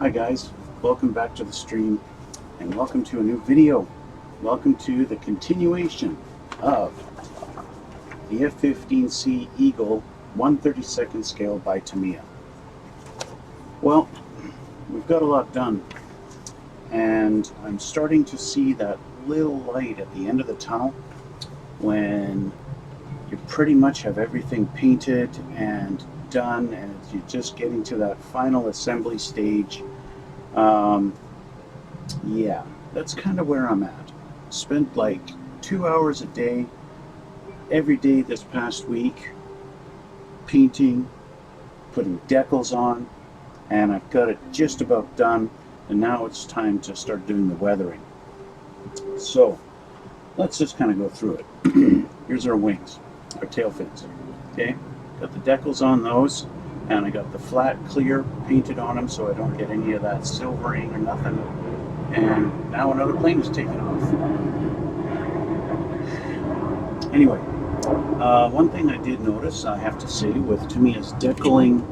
Hi guys, welcome back to the stream and welcome to a new video. Welcome to the continuation of the F-15C Eagle 1/32nd scale by Tamiya. Well, we've got a lot done and I'm starting to see that little light at the end of the tunnel when you pretty much have everything painted and done and you're just getting to that final assembly stage. Yeah, that's kind of where I'm at. Spent like 2 hours a day, every day this past week, painting, putting decals on, and I've got it just about done, and now it's time to start doing the weathering. So, let's just kind of go through it. Here's our wings, our tail fins, okay? Got the decals on those, and I got the flat clear painted on them so I don't get any of that silvering or nothing. And now another plane is taking off. Anyway, one thing I did notice, I have to say, with Tamiya's Decaling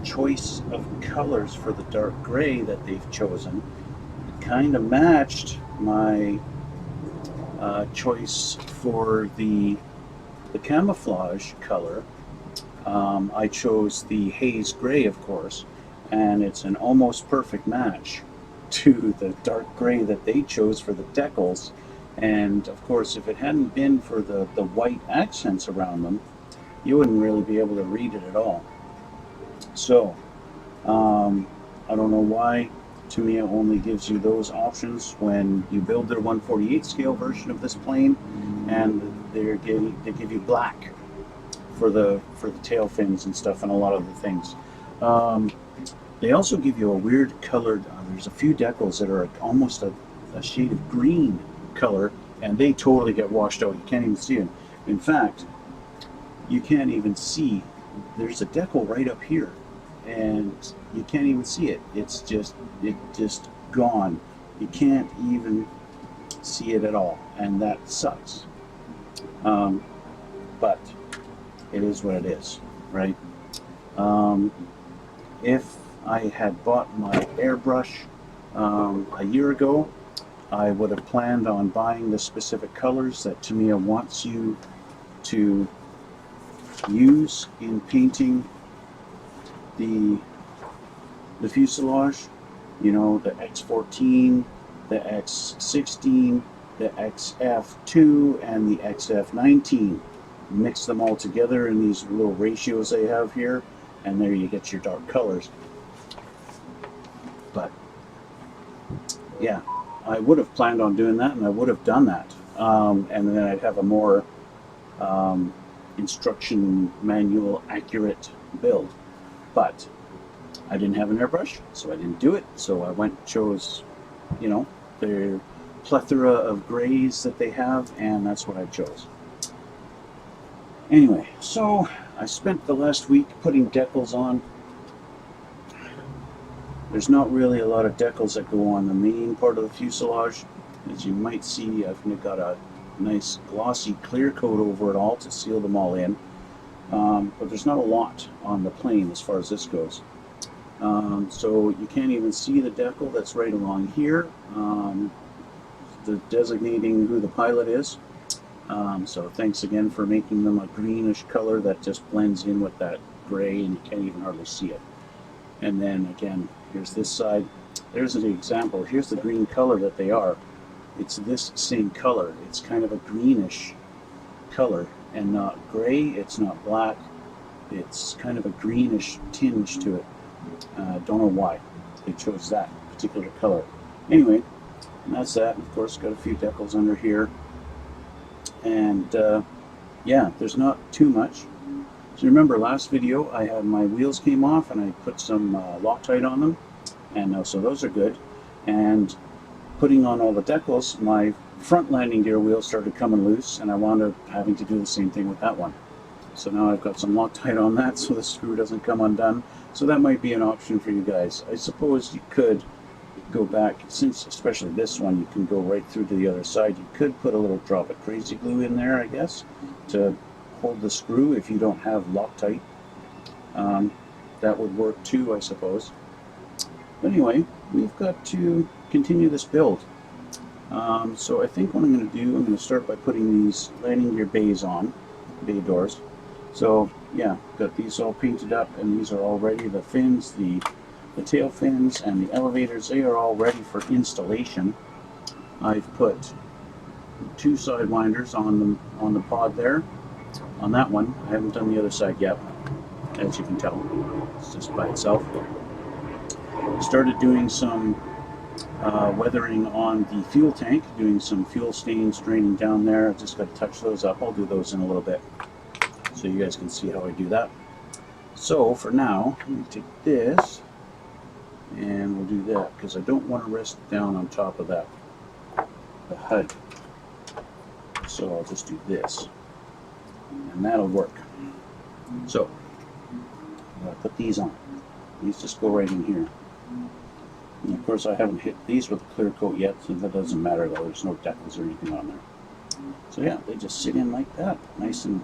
choice of colors for the dark gray that they've chosen, it kind of matched my choice for the camouflage color. I chose the haze gray, of course, and it's an almost perfect match to the dark gray that they chose for the decals. And of course, if it hadn't been for the white accents around them, you wouldn't really be able to read it at all. So I don't know why Tamiya only gives you those options when you build their 1/48 scale version of this plane, and they give you black for the tail fins and stuff and a lot of the things. They also give you a weird colored, there's a few decals that are almost a shade of green color, and they totally get washed out. You can't even see them. In fact, you can't even see, there's a decal right up here, and you can't even see it. It's just gone. You can't even see it at all, and that sucks. But it is what it is, right? If I had bought my airbrush a year ago, I would have planned on buying the specific colors that Tamiya wants you to use in painting the fuselage. You know, the X14, the X16, the XF2, and the XF19. Mix them all together in these little ratios they have here, and there you get your dark colors. But yeah, I would have planned on doing that, and I would have done that, and then I'd have a more instruction manual accurate build. But I didn't have an airbrush, so I didn't do it. So I went and chose, you know, their plethora of grays that they have, and that's what I chose. Anyway, so I spent the last week putting decals on. There's not really a lot of decals that go on the main part of the fuselage. As you might see, I've got a nice glossy clear coat over it all to seal them all in. But there's not a lot on the plane as far as this goes. So you can't even see the decal that's right along here, designating who the pilot is. So thanks again for making them a greenish color that just blends in with that gray, and you can't even hardly see it. And then again, here's this side. There's an example. Here's the green color that they are. It's this same color. It's kind of a greenish color and not gray. It's not black. It's kind of a greenish tinge to it. Don't know why they chose that particular color. Anyway, and that's that. Of course, got a few decals under here. And yeah, there's not too much. So remember last video I had my wheels came off and I put some Loctite on them, and so those are good. And putting on all the decals, my front landing gear wheel started coming loose, and I wound up having to do the same thing with that one. So now I've got some Loctite on that so the screw doesn't come undone. So that might be an option for you guys. I suppose you could go back, since especially this one you can go right through to the other side. You could put a little drop of crazy glue in there, I guess, to hold the screw if you don't have Loctite. That would work too, I suppose. But anyway, we've got to continue this build. So I think what I'm going to do, I'm going to start by putting these landing gear bays on, bay doors. So yeah, got these all painted up, and these are all ready. The fins, the tail fins, and the elevators, they are all ready for installation. I've put 2 sidewinders on the pod there. On that one, I haven't done the other side yet, as you can tell. It's just by itself. Started doing some weathering on the fuel tank, doing some fuel stains draining down there. I just got to touch those up. I'll do those in a little bit so you guys can see how I do that. So for now, let me take this and we'll do that because I don't want to rest down on top of that, the HUD. So I'll just do this and that'll work. So I'll put these on. These just go right in here. And of course I haven't hit these with a clear coat yet, so that doesn't matter though, there's no decals or anything on there. So yeah, they just sit in like that, nice and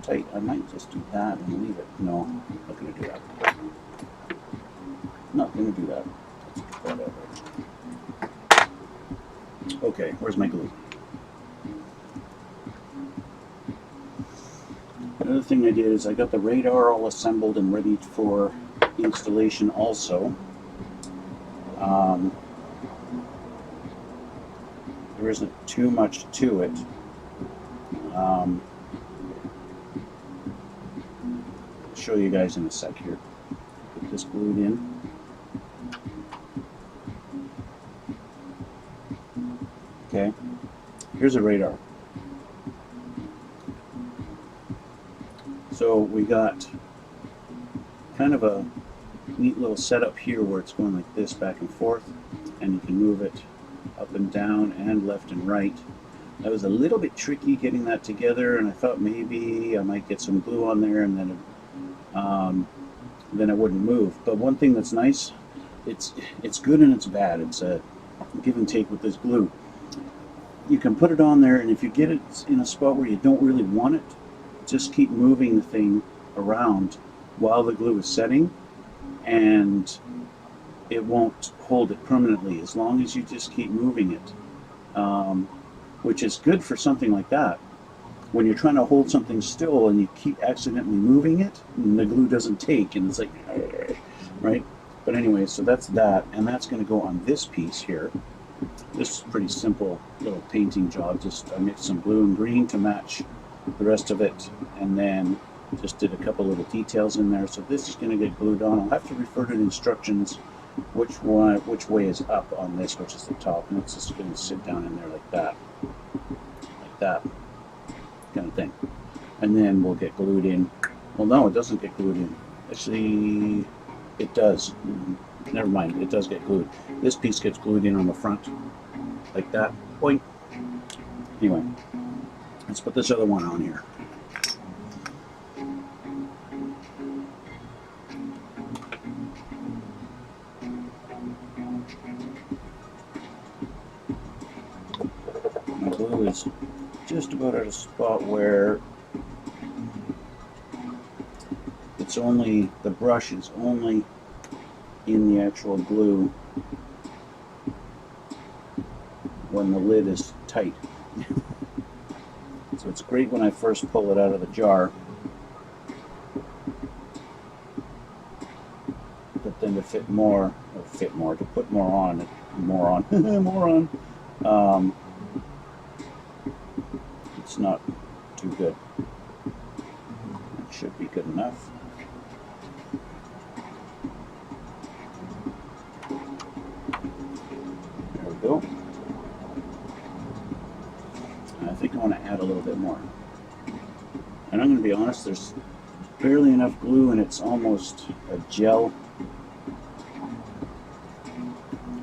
tight. I might just do that and leave it. No, I'm not going to do that. Not going to do that. Whatever. Okay, where's my glue? Another thing I did is I got the radar all assembled and ready for installation also. There isn't too much to it. I'll show you guys in a sec here. Put this glued in. Okay, here's a radar. So we got kind of a neat little setup here where it's going like this back and forth, and you can move it up and down and left and right. That was a little bit tricky getting that together, and I thought maybe I might get some glue on there and then it wouldn't move. But one thing that's nice, it's good and it's bad. It's a give and take with this glue. You can put it on there, and if you get it in a spot where you don't really want it, just keep moving the thing around while the glue is setting, and it won't hold it permanently as long as you just keep moving it, which is good for something like that. When you're trying to hold something still and you keep accidentally moving it, and the glue doesn't take, and it's like, right? But anyway, so that's that, and that's going to go on this piece here. This is a pretty simple little painting job. Just I mixed some blue and green to match the rest of it, and then just did a couple little details in there. So this is going to get glued on. I'll have to refer to the instructions which way is up on this, which is the top, and it's just going to sit down in there like that kind of thing, and then we'll get glued in. Well, no, it doesn't get glued in. Actually, it does. Never mind, it does get glued. This piece gets glued in on the front like that. Boing. Anyway, let's put this other one on here. My glue is just about at a spot where it's only, the brush is only in the actual glue when the lid is tight. So it's great when I first pull it out of the jar, but then to put more on, it's not too good. It should be good enough. There we go. I think I want to add a little bit more. And I'm going to be honest, there's barely enough glue and it's almost a gel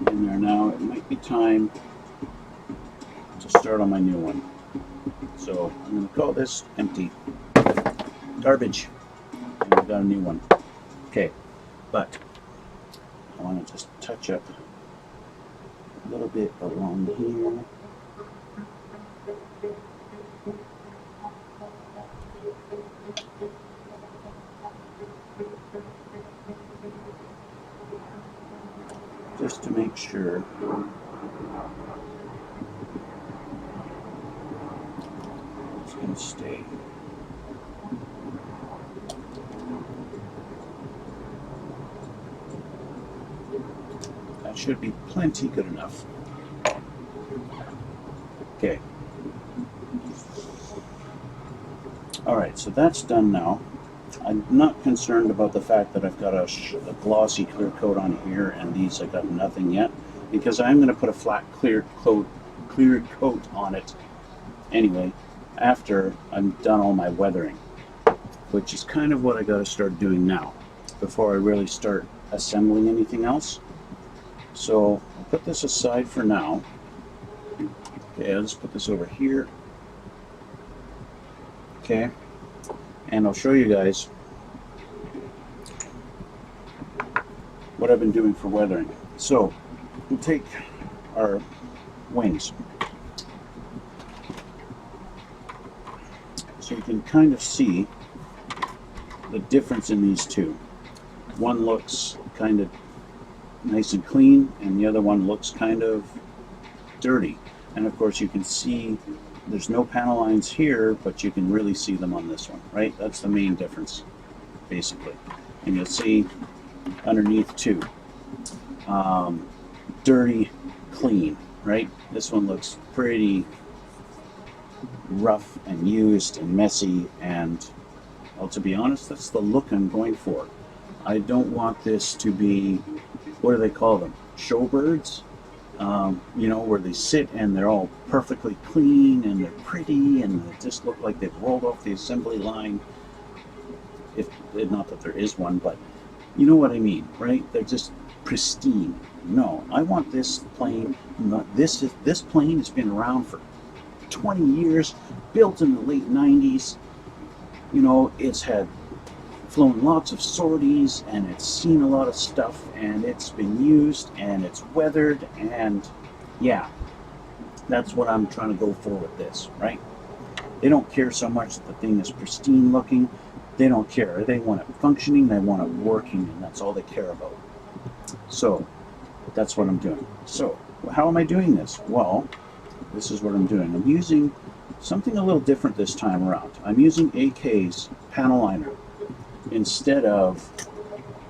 in there now. It might be time to start on my new one. So I'm going to call this empty. Garbage. And I've got a new one. Okay, but I want to just touch up a little bit along here. just to make sure. It's going to stay. That should be plenty good enough. Okay. Alright, so that's done now. I'm not concerned about the fact that I've got a glossy clear coat on here and these I got nothing yet, because I'm going to put a flat clear coat on it anyway after I'm done all my weathering, which is kind of what I got to start doing now before I really start assembling anything else. So I'll put this aside for now. Okay, I'll just put this over here. Okay, and I'll show you guys what I've been doing for weathering. So we'll take our wings. So you can kind of see the difference in these two. One looks kind of nice and clean, and the other one looks kind of dirty. And of course you can see there's no panel lines here, but you can really see them on this one, right? That's the main difference, basically. And you'll see underneath too, dirty, clean, right? This one looks pretty rough and used and messy, and well, to be honest, that's the look I'm going for. I don't want this to be, what do they call them? Showbirds? You know, where they sit and they're all perfectly clean and they're pretty and they just look like they've rolled off the assembly line. If not that there is one, but you know what I mean, right? They're just pristine. No, I want this plane. This plane has been around for 20 years, built in the late 90s. You know, it's had flown lots of sorties and it's seen a lot of stuff and it's been used and it's weathered, and yeah, that's what I'm trying to go for with this, right? They don't care so much that the thing is pristine looking. They don't care. They want it functioning, they want it working, and that's all they care about. So that's what I'm doing. So how am I doing this? Well, this is what I'm doing. I'm using something a little different this time around. I'm using AK's panel liner instead of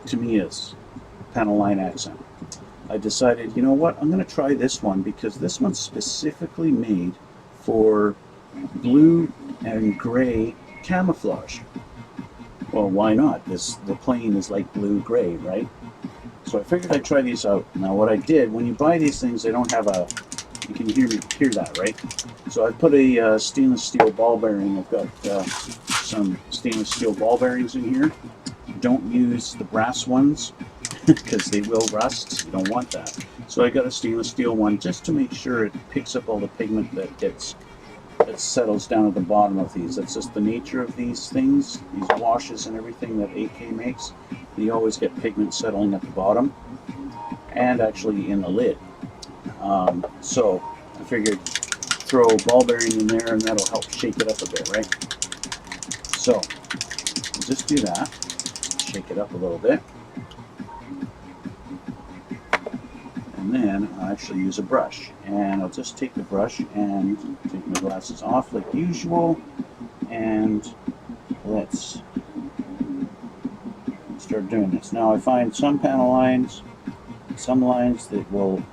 Tamiya's panel line accent. I decided, you know what, I'm going to try this one because this one's specifically made for blue and gray camouflage. Well, why not? The plane is like blue-gray, right? So I figured I'd try these out. Now what I did, when you buy these things, they don't have a, you can hear that, right? So I put a stainless steel ball bearing. I've got some stainless steel ball bearings in here. Don't use the brass ones because they will rust. You don't want that. So I got a stainless steel one just to make sure it picks up all the pigment that settles down at the bottom of these. That's just the nature of these things, these washes and everything that AK makes. You always get pigment settling at the bottom and actually in the lid. So I figured throw a ball bearing in there and that'll help shake it up a bit, right? So just do that, shake it up a little bit, and then I'll actually use a brush, and I'll just take the brush and take my glasses off like usual, and let's start doing this. Now I find some panel lines, some lines that will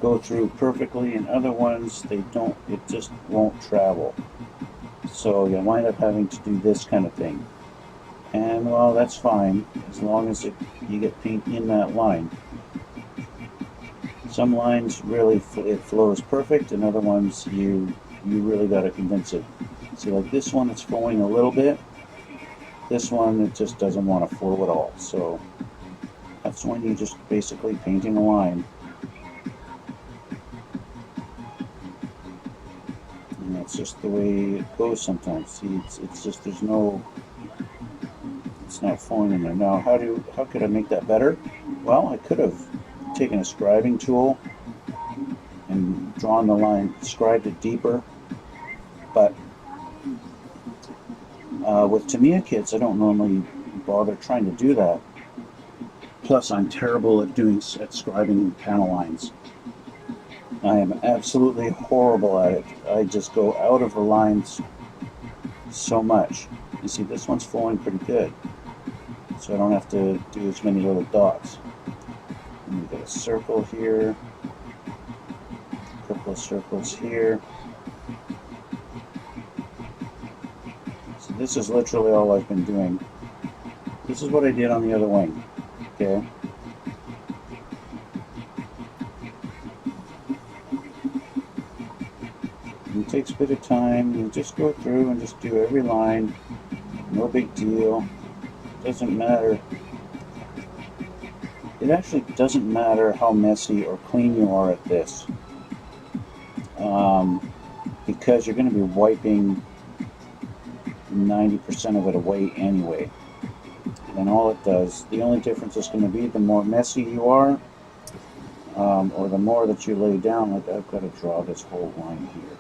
go through perfectly, and other ones they don't, it just won't travel. So you wind up having to do this kind of thing. And well, that's fine as long as you get paint in that line. Some lines really it flows perfect, and other ones you really got to convince it. See, like this one, it's flowing a little bit. This one, it just doesn't want to flow at all. So that's when you just basically painting a line. And that's just the way it goes sometimes. See, it's just there's no, it's not flowing in there. Now, how could I make that better? Well, I could have taken a scribing tool and drawn the line, scribed it deeper, but with Tamiya kits I don't normally bother trying to do that. Plus, I'm terrible at scribing panel lines. I am absolutely horrible at it. I just go out of the lines so much. You see, this one's flowing pretty good, so I don't have to do as many little dots. And we get a circle here, a couple of circles here. So this is literally all I've been doing. This is what I did on the other wing. Okay. It takes a bit of time. You just go through and just do every line. No big deal. Doesn't matter. It actually doesn't matter how messy or clean you are at this, because you're going to be wiping 90% of it away anyway. And all it does, the only difference is going to be the more messy you are, or the more that you lay down. Like, I've got to draw this whole line here.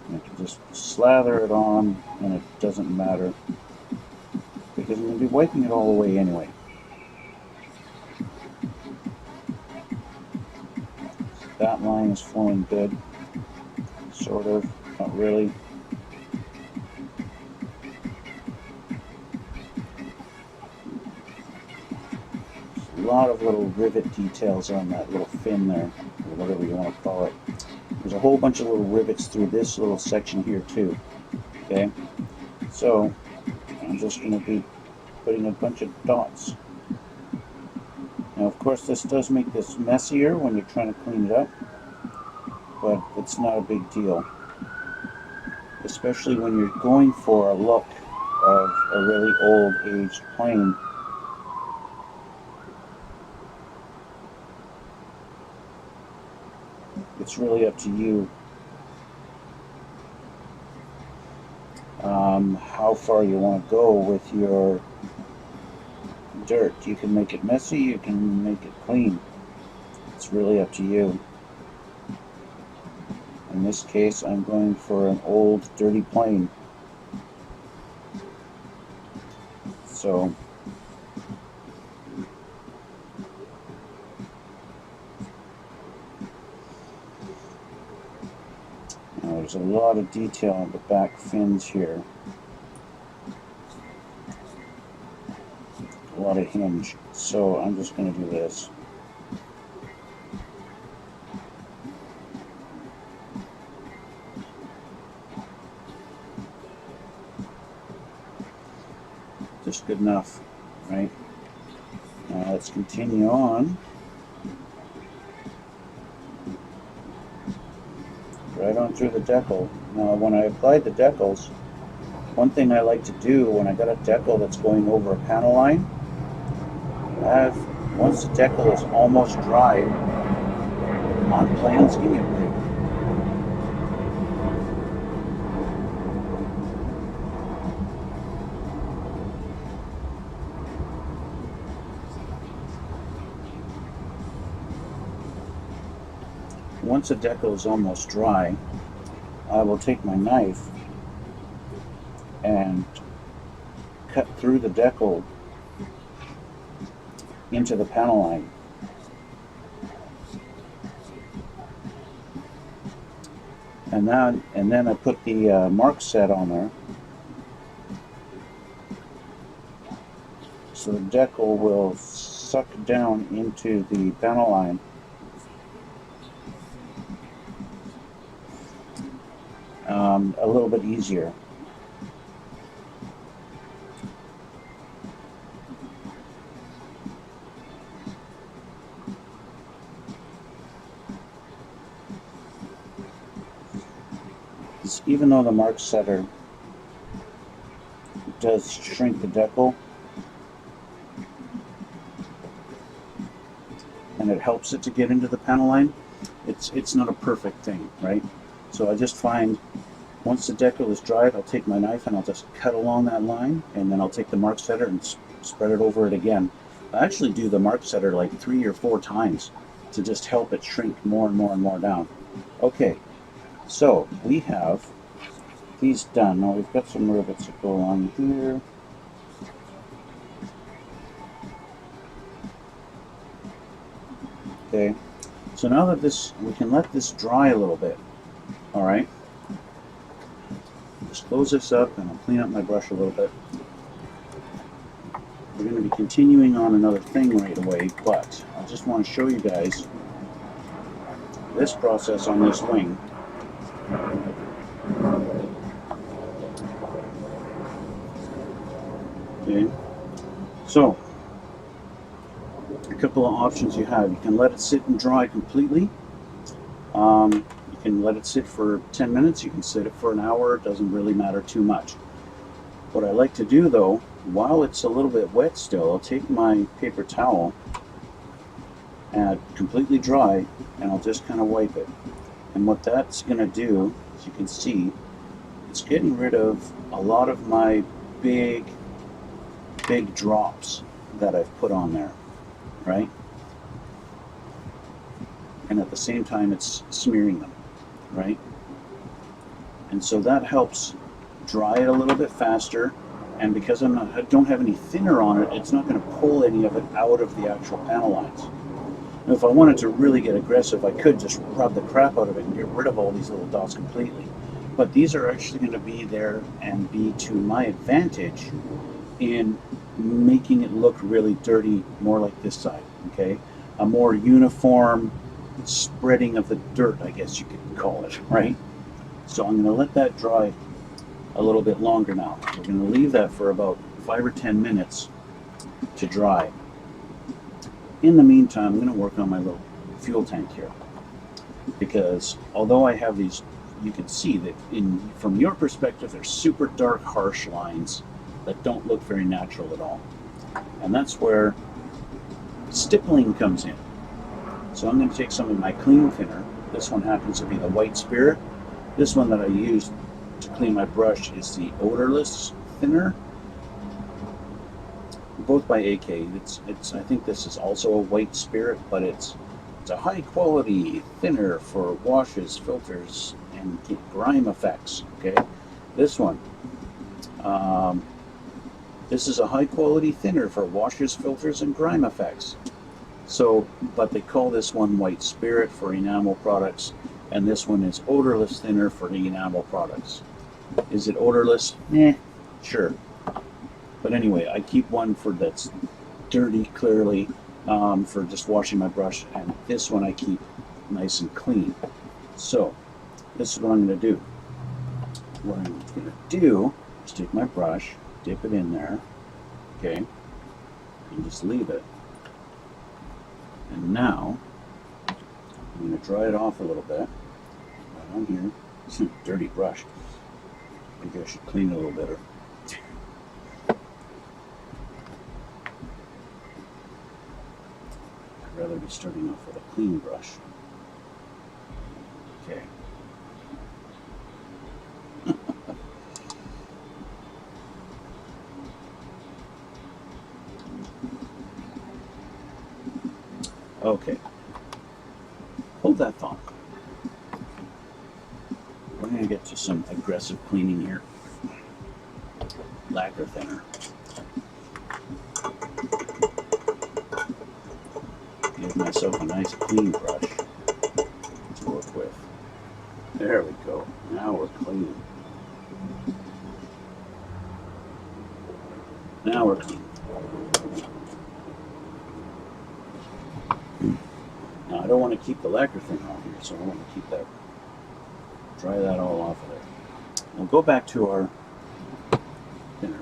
And I can just slather it on, and it doesn't matter, because I'm going to be wiping it all away anyway. That line is flowing good, sort of, not really. There's a lot of little rivet details on that little fin there, or whatever you want to call it. There's a whole bunch of little rivets through this little section here too. Okay, so I'm just going to be putting a bunch of dots. Now, of course, this does make this messier when you're trying to clean it up, but it's not a big deal, especially when you're going for a look of a really old, aged plane. It's really up to you how far you want to go with your dirt. You can make it messy, you can make it clean. It's really up to you. In this case, I'm going for an old, dirty plane. So now there's a lot of detail on the back fins here. A lot of hinge. So I'm just going to do this. Just good enough, right? Now let's continue on. Right on through the decal. Now when I applied the decals, one thing I like to do when I got a decal that's going over a panel line, once the decal is almost dry on planes, give me a break. Once the decal is almost dry, I will take my knife and cut through the decal into the panel line. And then I put the mark set on there, so the decal will suck down into the panel line. A little bit easier. Even though the mark setter does shrink the decal, and it helps it to get into the panel line, it's not a perfect thing, right? So I just find once the decal is dried, I'll take my knife and I'll just cut along that line, and then I'll take the mark setter and spread it over it again. I actually do the mark setter like 3 or 4 times to just help it shrink more and more and more down. Okay, so we have these done. Now we've got some rivets that go along here. Okay, so now that we can let this dry a little bit. All right, just close this up and I'll clean up my brush a little bit. We're going to be continuing on another thing right away, but I just want to show you guys this process on this wing. Okay, so a couple of options you have. You can let it sit and dry completely. You can let it sit for 10 minutes. You can sit it for an hour. It doesn't really matter too much. What I like to do though, while it's a little bit wet still, I'll take my paper towel and completely dry, and I'll just kind of wipe it. And what that's going to do, as you can see, it's getting rid of a lot of my big drops that I've put on there, right? And at the same time it's smearing them, right? And so that helps dry it a little bit faster, and because I don't have any thinner on it, it's not going to pull any of it out of the actual panel lines. Now, if I wanted to really get aggressive, I could just rub the crap out of it and get rid of all these little dots completely. But these are actually going to be there and be to my advantage in making it look really dirty, more like this side, okay? A more uniform spreading of the dirt, I guess you could call it, right? So I'm going to let that dry a little bit longer now. We're going to leave that for about 5 or 10 minutes to dry. In the meantime, I'm going to work on my little fuel tank here, because although I have these, you can see that from your perspective, they're super dark, harsh lines that don't look very natural at all. And that's where stippling comes in. So I'm going to take some of my clean thinner. This one happens to be the White Spirit. This one that I use to clean my brush is the odorless thinner, both by AK. I think this is also a White Spirit, but it's a high quality thinner for washes, filters, and grime effects. Okay, this one, this is a high quality thinner for washes, filters, and grime effects. So, but they call this one White Spirit for enamel products, and this one is odorless thinner for the enamel products. Is it odorless? Sure. But anyway, I keep one for that's dirty, clearly, for just washing my brush, and this one I keep nice and clean. So, this is what I'm going to do. What I'm going to do is take my brush, dip it in there, okay, and just leave it. And now, I'm going to dry it off a little bit. Right on here. It's a dirty brush. Maybe I should clean it a little better. I'd rather be starting off with a clean brush. Okay. Okay. Hold that thought. We're going to get to some aggressive cleaning here. Lacquer thinner. Give myself a nice clean brush to work with. There we go. Now we're clean. Now we're clean. Now I don't want to keep the lacquer thinner on here, so I want to keep that, dry that all off of there. We'll go back to our thinner,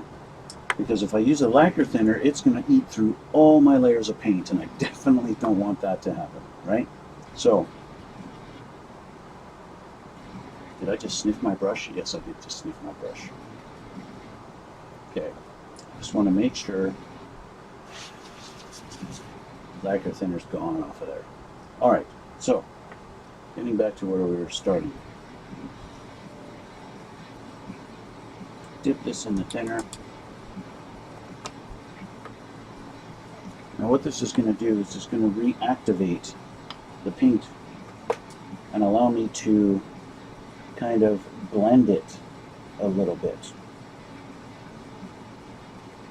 because if I use a lacquer thinner, it's going to eat through all my layers of paint, and I definitely don't want that to happen, right? So, did I just sniff my brush? Yes, I did just sniff my brush. Okay, just want to make sure lacquer thinner's gone off of there. All right, so getting back to where we were starting. Dip this in the thinner. Now what this is going to do is just going to reactivate the paint and allow me to kind of blend it a little bit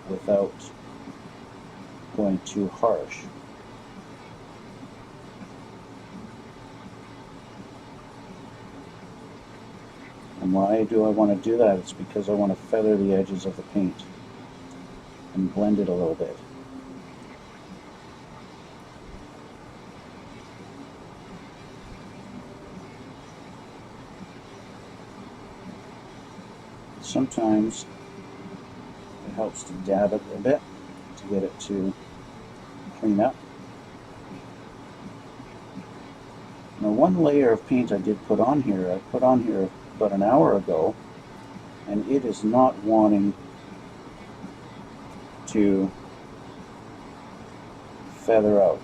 without going too harsh. And why do I want to do that? It's because I want to feather the edges of the paint and blend it a little bit. Sometimes it helps to dab it a bit to get it to clean up. Now, one layer of paint I did put on here, I put on here about an hour ago, and it is not wanting to feather out.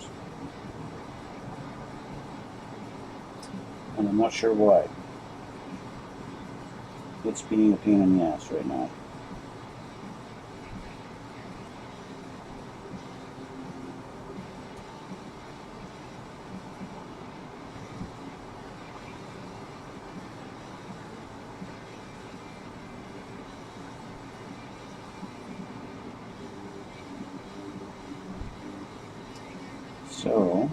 And I'm not sure why. It's being a pain in the ass right now. So,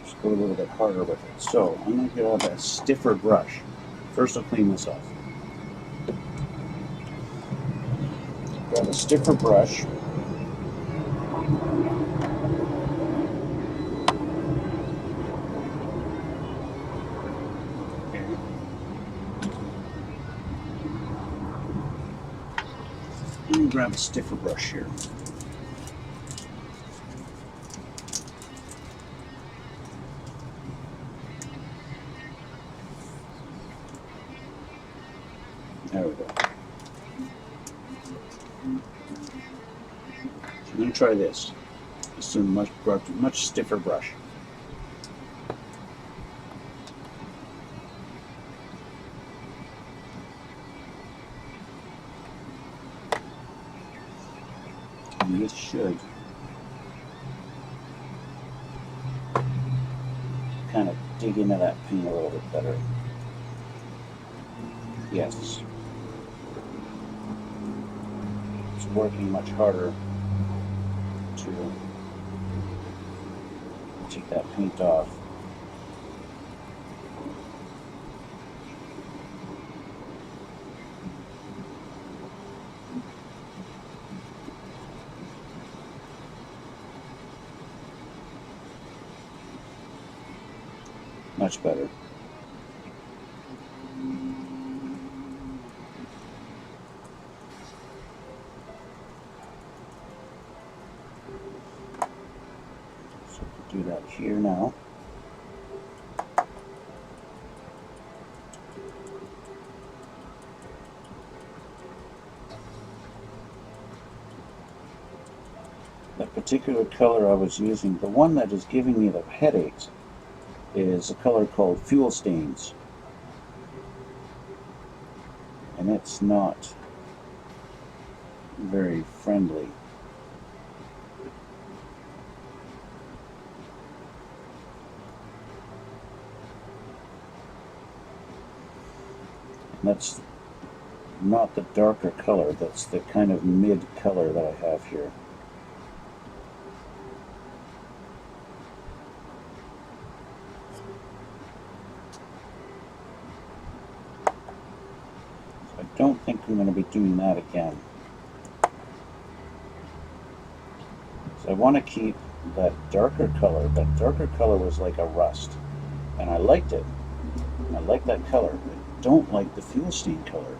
just go a little bit harder with it. So, I'm going to get out a stiffer brush. First, I'll clean this off. Grab a stiffer brush. Let me grab a stiffer brush here. There we go. So I'm going to try this. Just a much stiffer brush. And this should kind of dig into that paint a little bit better. Yes. It's working much harder to take that paint off. Much better. So we'll do that here now. That particular color I was using, the one that is giving me the headaches, is a color called Fuel Stains, and it's not very friendly. And that's not the darker color, that's the kind of mid color that I have here. I don't think I'm going to be doing that again. So I want to keep that darker color. That darker color was like a rust, and I liked it. I like that color. I don't like the fuel stain color.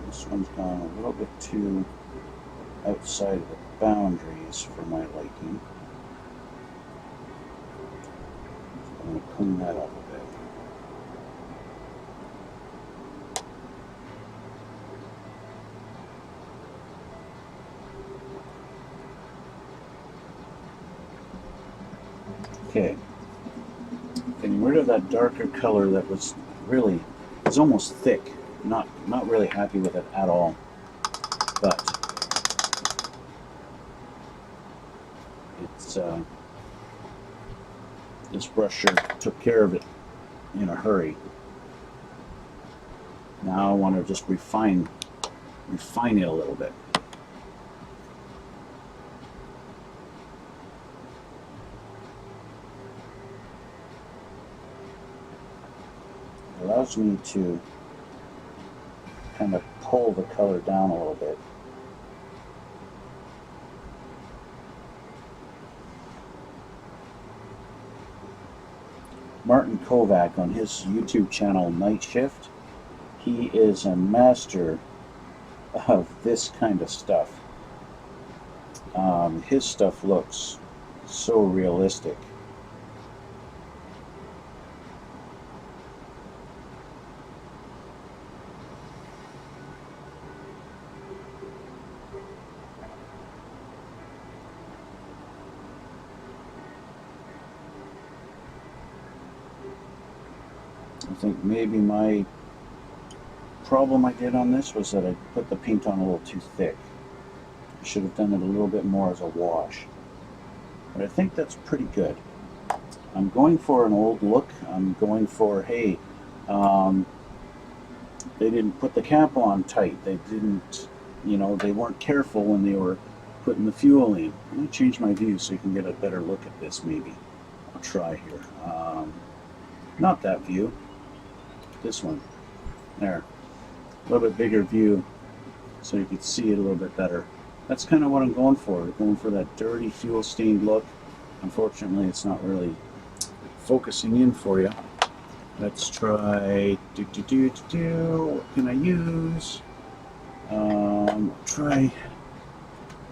This one's gone a little bit too outside of the boundaries for my liking. So I'm going to clean that up a bit. Okay, getting rid of that darker color that was really, it's almost thick. Not really happy with it at all. But it's this brush sure took care of it in a hurry. Now I want to just refine it a little bit. allows me to kind of pull the color down a little bit. Martin Kovac on his YouTube channel Night Shift, he is a master of this kind of stuff. His stuff looks so realistic. I think maybe my problem I did on this was that I put the paint on a little too thick. I should have done it a little bit more as a wash. But I think that's pretty good. I'm going for an old look. I'm going for, hey, they didn't put the cap on tight. They didn't, you know, they weren't careful when they were putting the fuel in. I'm going to change my view so you can get a better look at this maybe. I'll try here. Not that view. This one. There. A little bit bigger view so you can see it a little bit better. That's kind of what I'm going for. I'm going for that dirty fuel stained look. Unfortunately, it's not really focusing in for you. Let's try what can I use? Try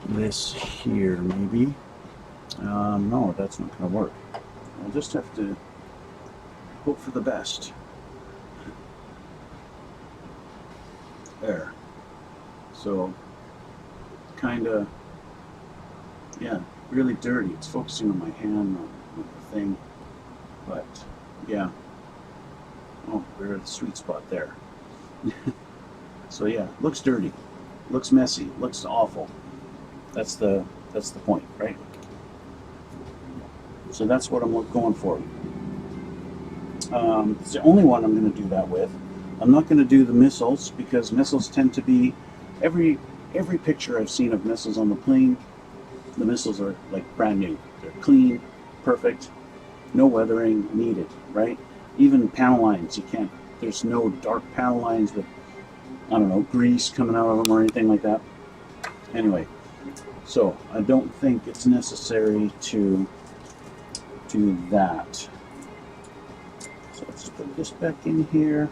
this here maybe. No, that's not going to work. I'll just have to hope for the best. There. So, kind of, yeah, really dirty. It's focusing on my hand, on the thing, but yeah. Oh, we're at the sweet spot there. So yeah, looks dirty, looks messy, looks awful. That's the point, right? So that's what I'm going for. It's the only one I'm going to do that with. I'm not going to do the missiles because missiles tend to be every picture I've seen of missiles on the plane. The missiles are like brand new. They're clean, perfect, no weathering needed, right? Even panel lines, you can't. There's no dark panel lines with, I don't know, grease coming out of them or anything like that. Anyway, so I don't think it's necessary to do that. So let's put this back in here.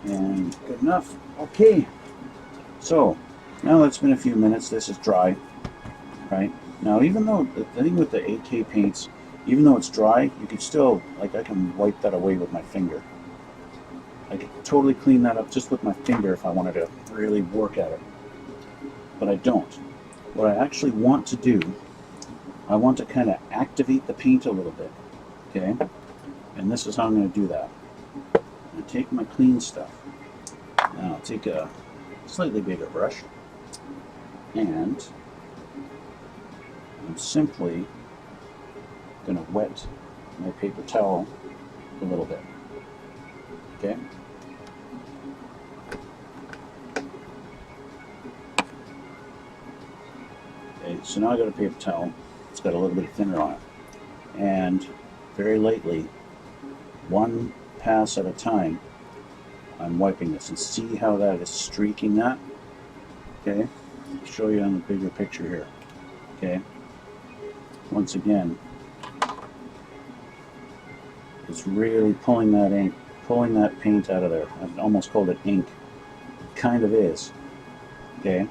And good enough. Okay. So now that it's been a few minutes, this is dry, right? Now, even though the thing with the AK paints, even though it's dry, you can still, like, I can wipe that away with my finger. I can totally clean that up just with my finger if I wanted to really work at it. But I don't. What I actually want to do, I want to kind of activate the paint a little bit, okay? And this is how I'm going to do that. I'm going to take my clean stuff. Now I'll take a slightly bigger brush, and I'm simply going to wet my paper towel a little bit, okay? Okay, so now I got a paper towel. It's got a little bit of thinner on it, and very lightly, one pass at a time, I'm wiping this, and see how that is streaking that. Okay, I'll show you on the bigger picture here. Okay, once again, it's really pulling that ink, pulling that paint out of there. I almost called it ink. It kind of is. Okay,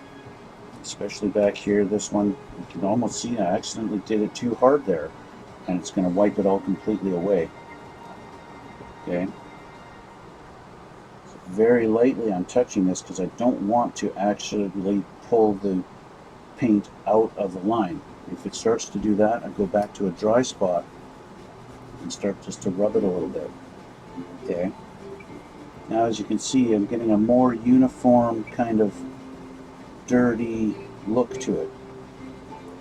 especially back here, this one, you can almost see I accidentally did it too hard there, and it's going to wipe it all completely away. Okay, so very lightly I'm touching this because I don't want to actually pull the paint out of the line. If it starts to do that, I go back to a dry spot and start just to rub it a little bit. Okay, now as you can see, I'm getting a more uniform kind of dirty look to it.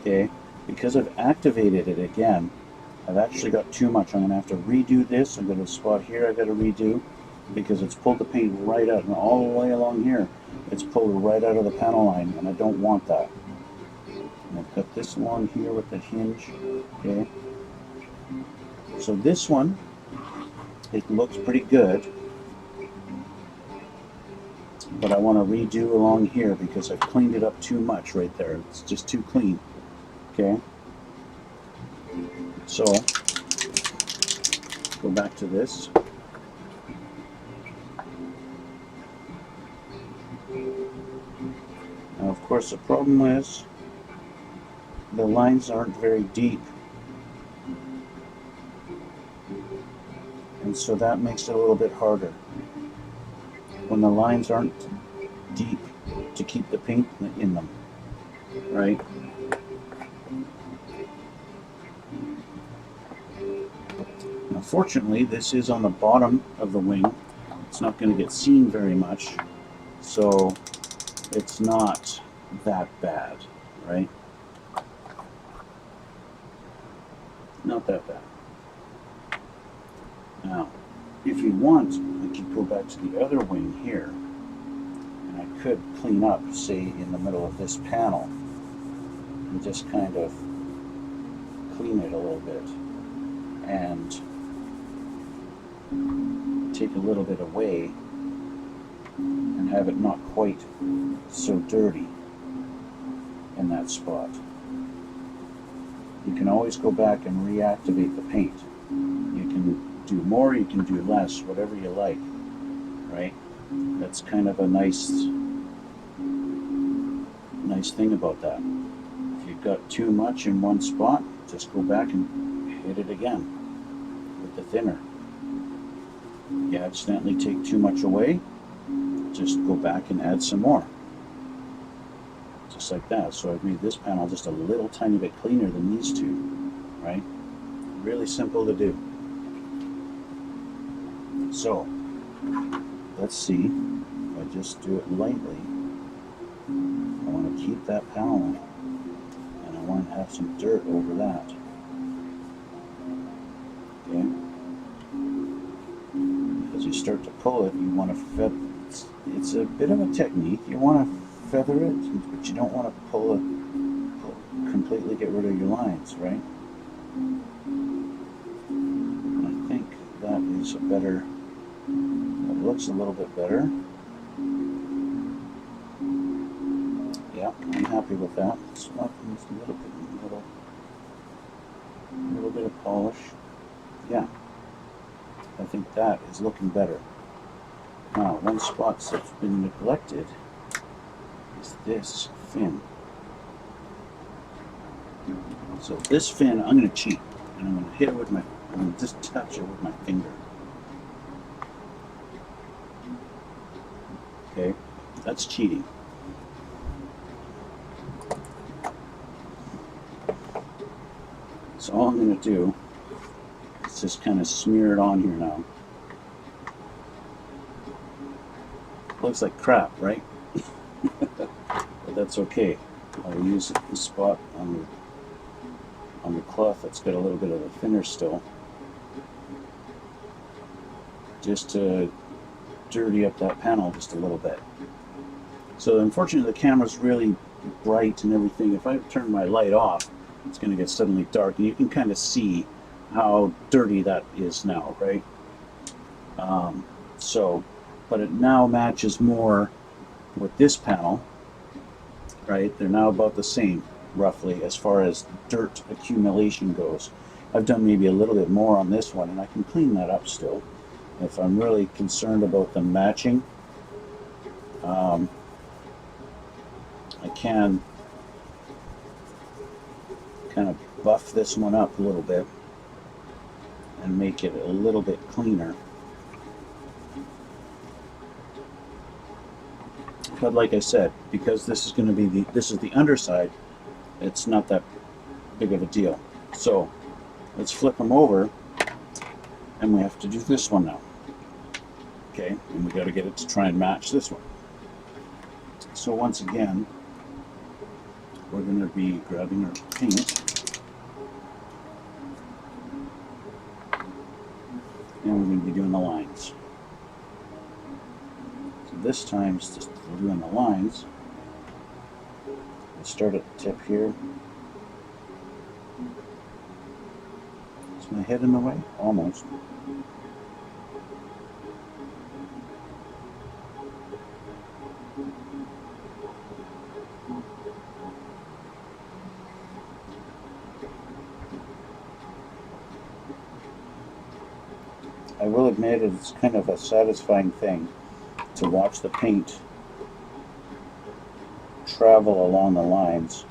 Okay, because I've activated it again, I've actually got too much. I'm going to have to redo this. I've got a spot here I've got to redo because it's pulled the paint right out, and all the way along here it's pulled right out of the panel line, and I don't want that. And I've got this along here with the hinge. Okay, So this one, it looks pretty good, but I want to redo along here because I've cleaned it up too much right there. It's just too clean. Okay, so go back to this. Now, of course, the problem is the lines aren't very deep, and so that makes it a little bit harder. When the lines aren't deep, to keep the paint in them, right? Now, fortunately, this is on the bottom of the wing. It's not going to get seen very much, so it's not that bad, right? Not that bad. Now, if you want, I could go back to the other wing here, and I could clean up, say, in the middle of this panel, and just kind of clean it a little bit, and take a little bit away, and have it not quite so dirty in that spot. You can always go back and reactivate the paint. You can do more, you can do less, whatever you like, right? That's kind of a nice thing about that. If you've got too much in one spot, just go back and hit it again with the thinner. You accidentally take too much away, just go back and add some more. Just like that. So I've made this panel just a little tiny bit cleaner than these two, right? Really simple to do. So, let's see. If I just do it lightly, I want to keep that panel in, and I want to have some dirt over that. Okay? As you start to pull it, you want to feather. It's a bit of a technique. You want to feather it, but you don't want to pull it, completely get rid of your lines, right? I think that is a better. It looks a little bit better. Yeah, I'm happy with that. Swap this a little bit of polish. Yeah, I think that is looking better. Now, one spot that's been neglected is this fin. So this fin, I'm going to cheat, and I'm going to hit it with my. I'm going to just touch it with my finger. Okay, that's cheating. So all I'm going to do is just kind of smear it on here now. Looks like crap, right? But that's okay. I'll use the spot on the cloth that's got a little bit of the thinner still, just to dirty up that panel just a little bit. So unfortunately the camera's really bright and everything. If I turn my light off, it's going to get suddenly dark, and you can kind of see how dirty that is now, right? But it now matches more with this panel, right? They're now about the same, roughly, as far as dirt accumulation goes. I've done maybe a little bit more on this one, and I can clean that up still. If I'm really concerned about them matching, I can kind of buff this one up a little bit and make it a little bit cleaner. But like I said, because this is going to be this is the underside, it's not that big of a deal. So let's flip them over, and we have to do this one now. Okay, and we got to get it to try and match this one. So once again, we're going to be grabbing our paint, and we're going to be doing the lines. So this time, it's just doing the lines. We'll start at the tip here. Just my head in the way? Almost. I will admit it's kind of a satisfying thing to watch the paint travel along the lines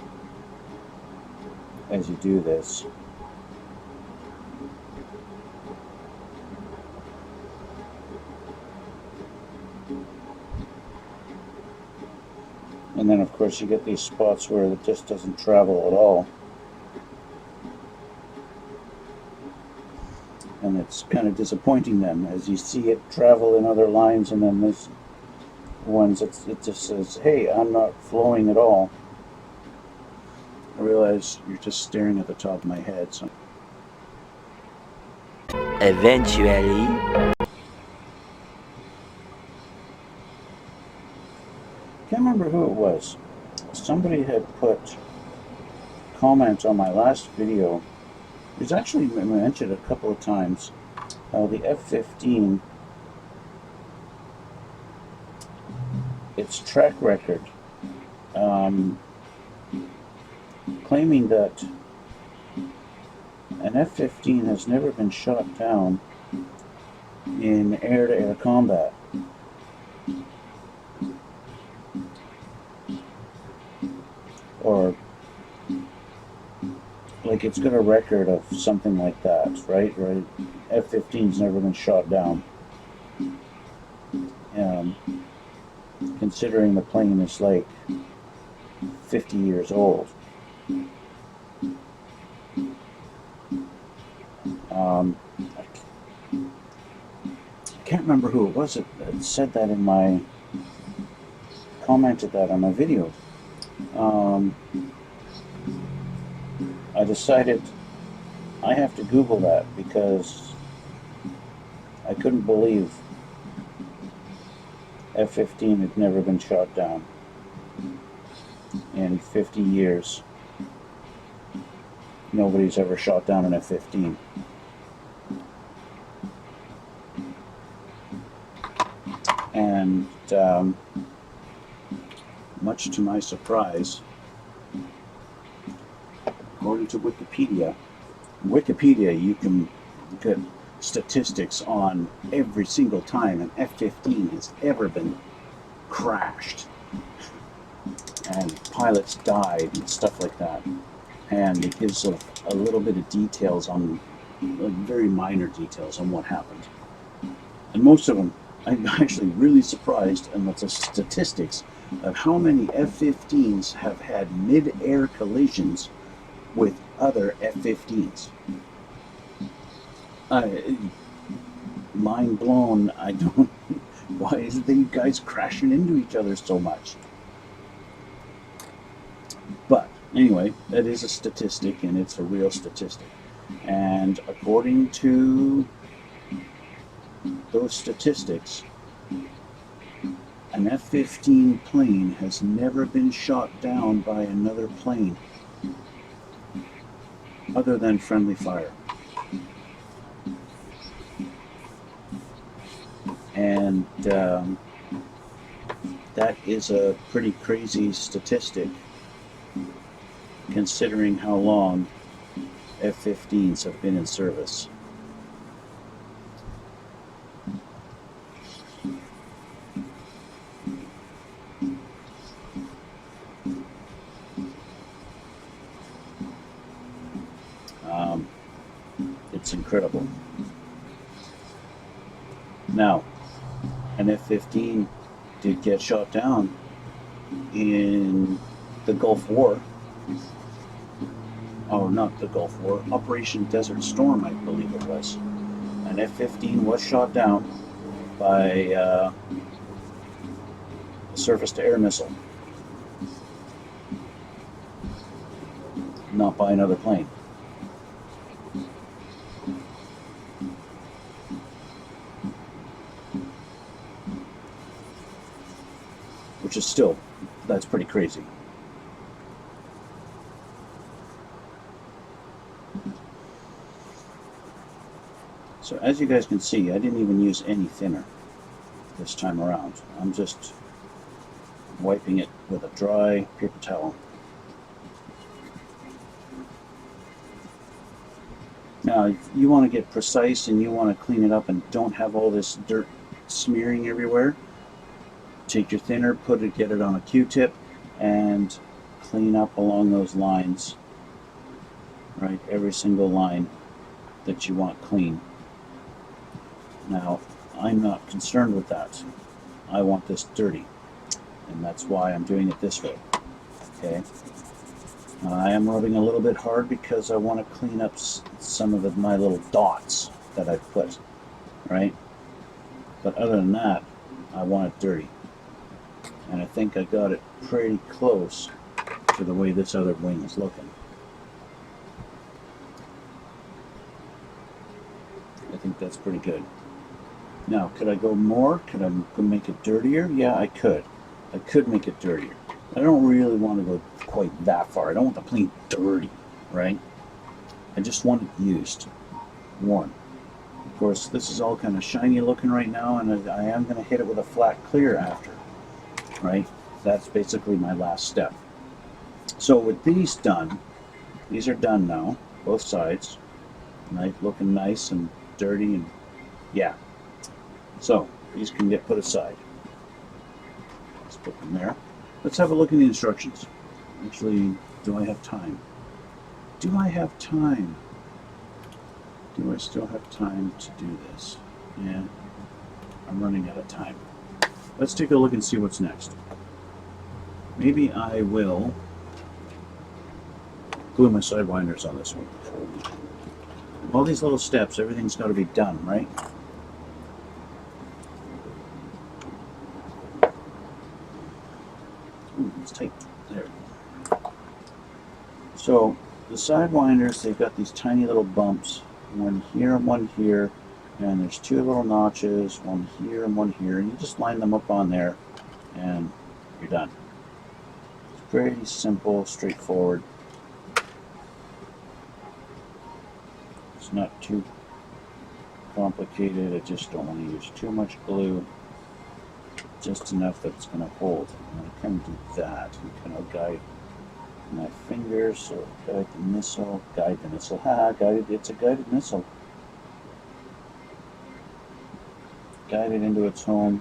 as you do this. And then of course you get these spots where it just doesn't travel at all. And it's kind of disappointing them as you see it travel in other lines, and then this ones it just says, hey, I'm not flowing at all. I realize you're just staring at the top of my head, so eventually. Can't remember who it was. Somebody had put comments on my last video. It was actually mentioned a couple of times. The F-15, its track record, claiming that an F-15 has never been shot down in air-to-air combat. Or like it's got a record of something like that, right? F-15's never been shot down. Considering the plane is like 50 years old. I can't remember who it was that said that in my, commented that on my video. I decided I have to Google that because I couldn't believe F-15 had never been shot down in 50 years. Nobody's ever shot down an F-15. And much to my surprise, according to Wikipedia, you can get statistics on every single time an F-15 has ever been crashed and pilots died and stuff like that. And it gives a little bit of details on, like very minor details on what happened. And most of them, I'm actually really surprised, and that's the statistics of how many F-15s have had mid-air collisions with other F-15s. Mind blown. I don't. Why is the guys crashing into each other so much? But anyway, that is a statistic, and it's a real statistic. And according to those statistics, an F-15 plane has never been shot down by another plane other than friendly fire. And that is a pretty crazy statistic considering how long F-15s have been in service. It's incredible. Now, an F-15 did get shot down in the Gulf War. Oh, not the Gulf War. Operation Desert Storm, I believe it was. An F-15 was shot down by a surface-to-air missile. Not by another plane. Which is still, that's pretty crazy. So as you guys can see, I didn't even use any thinner this time around. I'm just wiping it with a dry paper towel. Now, if you want to get precise and you want to clean it up and don't have all this dirt smearing everywhere, take your thinner, get it on a Q-tip, and clean up along those lines, right? Every single line that you want clean. Now, I'm not concerned with that. I want this dirty, and that's why I'm doing it this way, okay? I am rubbing a little bit hard because I want to clean up some of my little dots that I've put, right? But other than that, I want it dirty. And I think I got it pretty close to the way this other wing is looking. I think that's pretty good. Now, could I go more? Could I make it dirtier? Yeah, I could. I could make it dirtier. I don't really want to go quite that far. I don't want the plane dirty, right? I just want it used, worn. Of course, this is all kind of shiny looking right now, and I am going to hit it with a flat clear after, right? That's basically my last step. So with these done, these are done now, both sides. Nice, looking nice and dirty, and yeah. So these can get put aside. Let's put them there. Let's have a look at the instructions. Actually, do I have time? Do I have time? Do I still have time to do this? Yeah, I'm running out of time. Let's take a look and see what's next. Maybe I will glue my sidewinders on this one. All these little steps, everything's got to be done, right? Ooh, it's tight. There. So the sidewinders, they've got these tiny little bumps, one here and one here, and there's two little notches, one here and one here, and you just line them up on there, and you're done. It's pretty simple, straightforward. It's not too complicated. I just don't want to use too much glue. Just enough that it's going to hold. And I kind of do that and kind of guide my fingers. So guide the missile. Ha! Guided. It's a guided missile. Guide it into its home.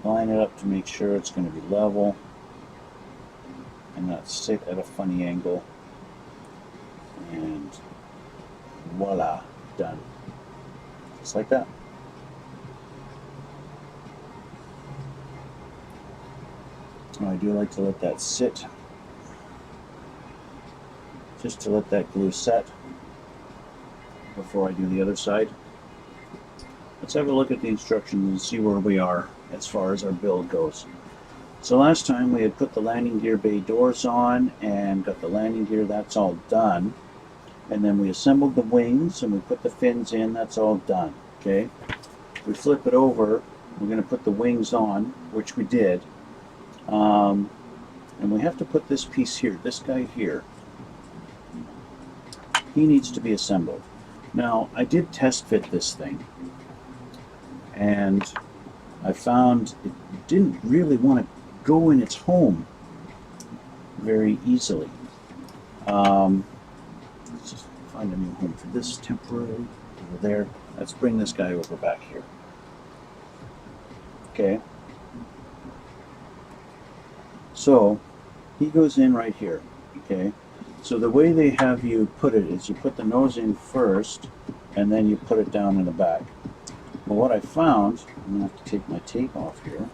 Line it up to make sure it's going to be level and not sit at a funny angle. And voila, done. Just like that. I do like to let that sit, just to let that glue set before I do the other side. Let's have a look at the instructions and see where we are as far as our build goes. So last time we had put the landing gear bay doors on and got the landing gear, that's all done. And then we assembled the wings and we put the fins in, that's all done. Okay, we flip it over, we're going to put the wings on, which we did. And we have to put this piece here, this guy here. He needs to be assembled. Now, I did test fit this thing, and I found it didn't really want to go in its home very easily. Let's just find a new home for this temporarily. Over there. Let's bring this guy over back here. Okay. So he goes in right here, okay? So the way they have you put it is you put the nose in first and then you put it down in the back. Well, what I found, I'm going to have to take my tape off here.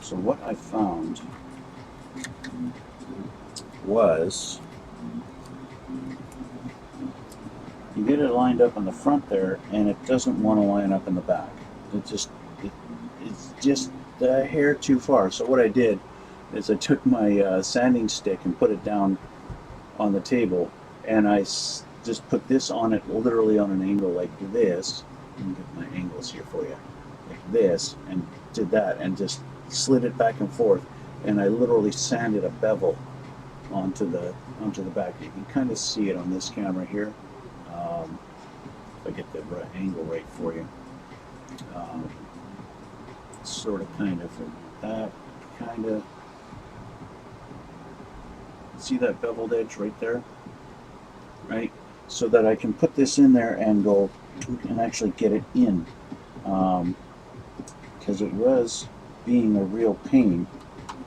So what I found was you get it lined up on the front there, and it doesn't want to line up in the back. It's just a hair too far. So what I did is I took my sanding stick and put it down on the table, and I just put this on it, literally on an angle like this. Let me get my angles here for you, like this, and did that, and just slid it back and forth, and I literally sanded a bevel onto the back. You can kind of see it on this camera here. If I get the right angle right for you, sort of, kind of, that kind of. See that beveled edge right there, right? So that I can put this in there and go and actually get it in, because it was being a real pain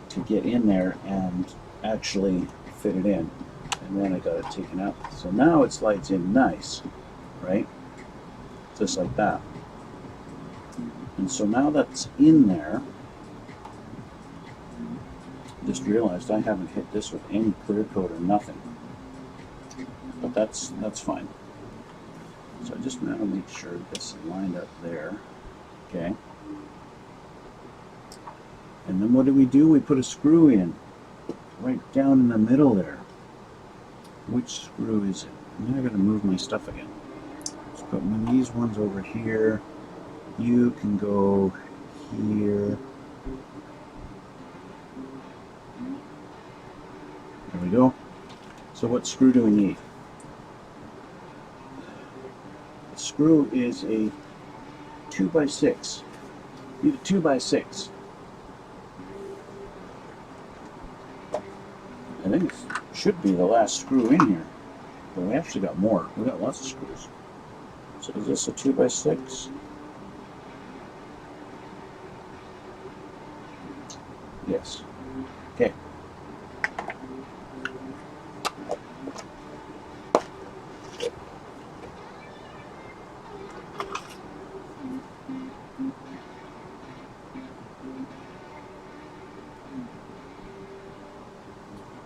to get in there and actually fit it in. And then I got it taken out. So now it slides in nice, right? Just like that. And so now that's in there. Just realized I haven't hit this with any clear coat or nothing. But that's fine. So I just want to make sure this is lined up there. Okay. And then what do? We put a screw in right down in the middle there. Which screw is it? Now I gotta move my stuff again. Let's put one of these ones over here. You can go here. There we go. So what screw do we need? The screw is a 2x6. You need a 2x6. I think it should be the last screw in here. But we actually got more. We got lots of screws. So is this a 2x6? Yes. Okay.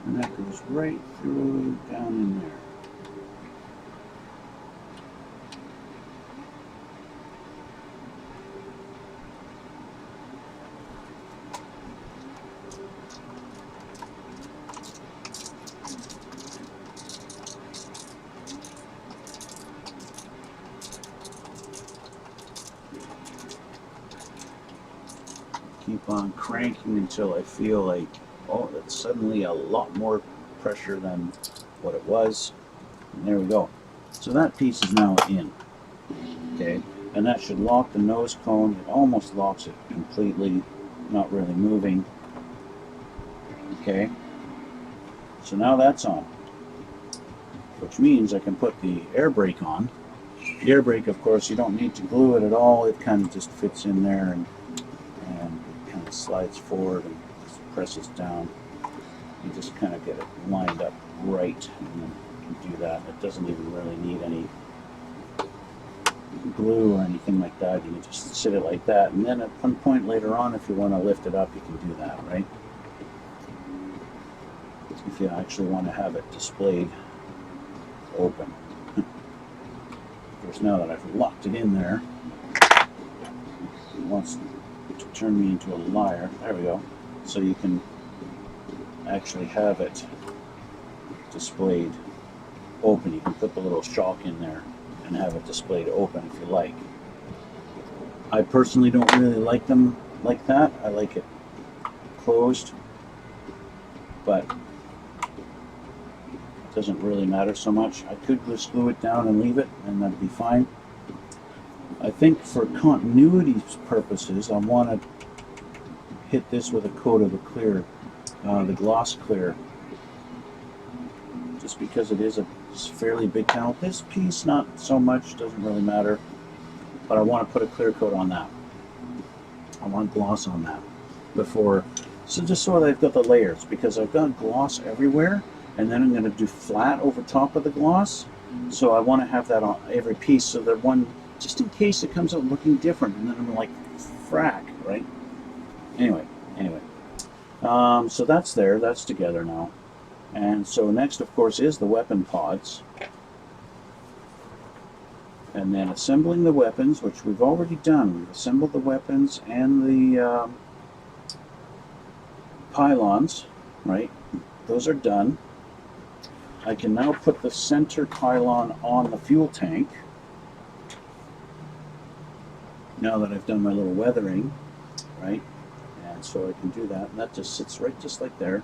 And that goes right through down in there. Keep on cranking until I feel like, oh, that's suddenly a lot more pressure than what it was. And there we go. So that piece is now in. Okay, and that should lock the nose cone. It almost locks it completely, not really moving. Okay, so now that's on, which means I can put the air brake on. The air brake, of course, you don't need to glue it at all. It kind of just fits in there and kind of slides forward and presses down. You just kind of get it lined up right, and then you can do that. It doesn't even really need any glue or anything like that. You can just sit it like that, and then at one point later on, if you want to lift it up, you can do that, right? If you actually want to have it displayed open. Of course, now that I've locked it in there, it wants to turn me into a liar. There we go. So you can actually have it displayed open. You can put the little shock in there and have it displayed open if you like. I personally don't really like them like that. I like it closed, but it doesn't really matter so much. I could just glue it down and leave it, and that'd be fine. I think for continuity purposes, I want to hit this with a coat of the clear, the gloss clear, just because it is a fairly big panel. This piece, not so much, doesn't really matter, but I want to put a clear coat on that. I want gloss on that before, so just so that I've got the layers, because I've got gloss everywhere, and then I'm going to do flat over top of the gloss, so I want to have that on every piece, so that one, just in case it comes out looking different, and then I'm like, frack, right? Anyway, so that's there, that's together now. And so next, of course, is the weapon pods. And then assembling the weapons, which we've already done. We've assembled the weapons and the pylons, right? Those are done. I can now put the center pylon on the fuel tank. Now that I've done my little weathering, right? And so I can do that. And that just sits right just like there.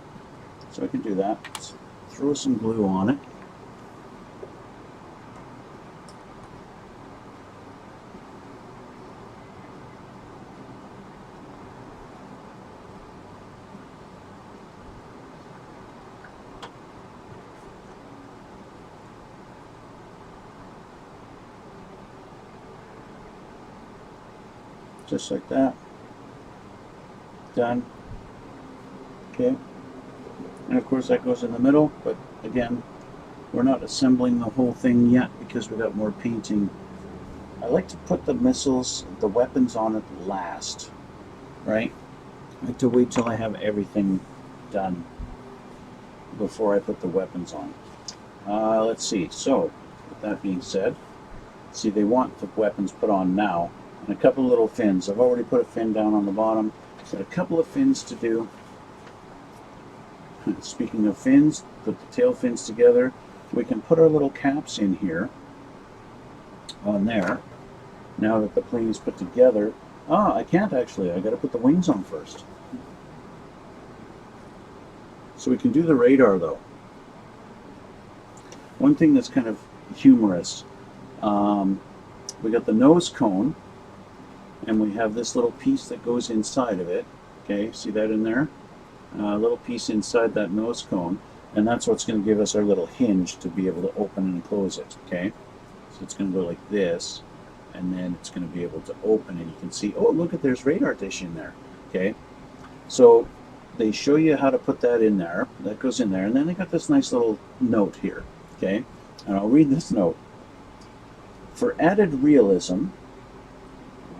So I can do that. Let's throw some glue on it. Just like that. Done. Okay. And of course that goes in the middle, but again, we're not assembling the whole thing yet because we got more painting. I like to put the missiles, the weapons on it last, right? I like to wait till I have everything done before I put the weapons on. Let's see. So, with that being said, see, they want the weapons put on now. And a couple of little fins. I've already put a fin down on the bottom. Got a couple of fins to do. Speaking of fins, put the tail fins together. We can put our little caps in here, on there. Now that the plane is put together. I can't actually. I got to put the wings on first. So we can do the radar though. One thing that's kind of humorous. We got the nose cone, and we have this little piece that goes inside of it. Okay, see that in there? A little piece inside that nose cone, and that's what's going to give us our little hinge to be able to open and close it. Okay, so it's going to go like this, and then it's going to be able to open, and you can see, oh look at, there's radar dish in there. Okay, so they show you how to put that in there. That goes in there, and then they got this nice little note here. Okay, and I'll read this note. For added realism,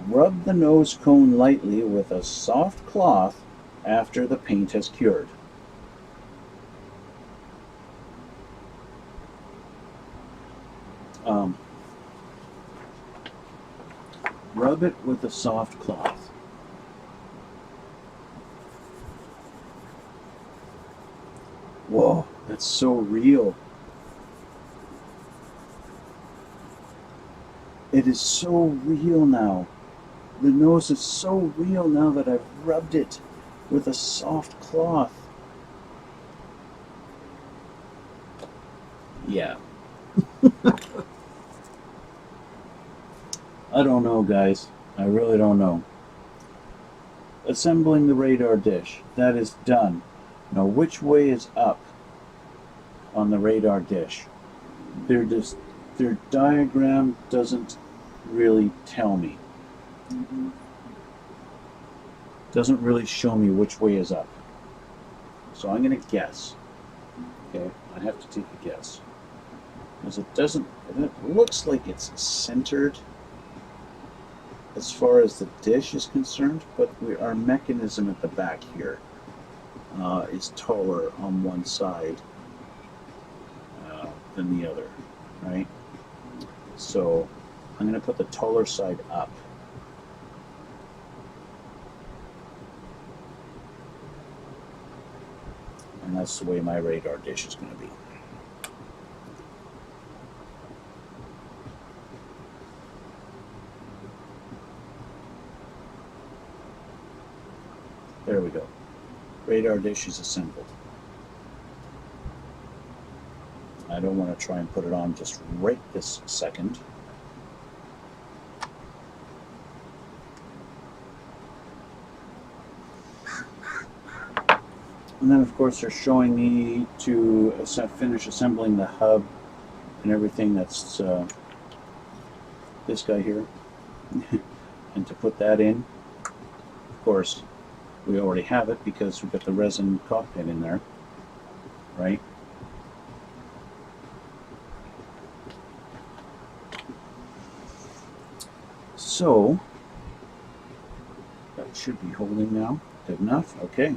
rub the nose cone lightly with a soft cloth after the paint has cured. Rub it with a soft cloth. Whoa, that's so real. It is so real now. The nose is so real now that I've rubbed it with a soft cloth. Yeah. I don't know, guys. I really don't know. Assembling the radar dish. That is done. Now, which way is up on the radar dish? Their diagram doesn't really tell me. Doesn't really show me which way is up. So I'm going to guess. Okay, I have to take a guess. Because it looks like it's centered as far as the dish is concerned, but our mechanism at the back here is taller on one side than the other, right? So I'm going to put the taller side up. And that's the way my radar dish is going to be. There we go. Radar dish is assembled. I don't want to try and put it on just right this second. And then of course they're showing me to finish assembling the hub and everything. That's this guy here. And to put that in, of course, we already have it because we've got the resin cockpit in there, right? So, that should be holding now. Good enough? Okay.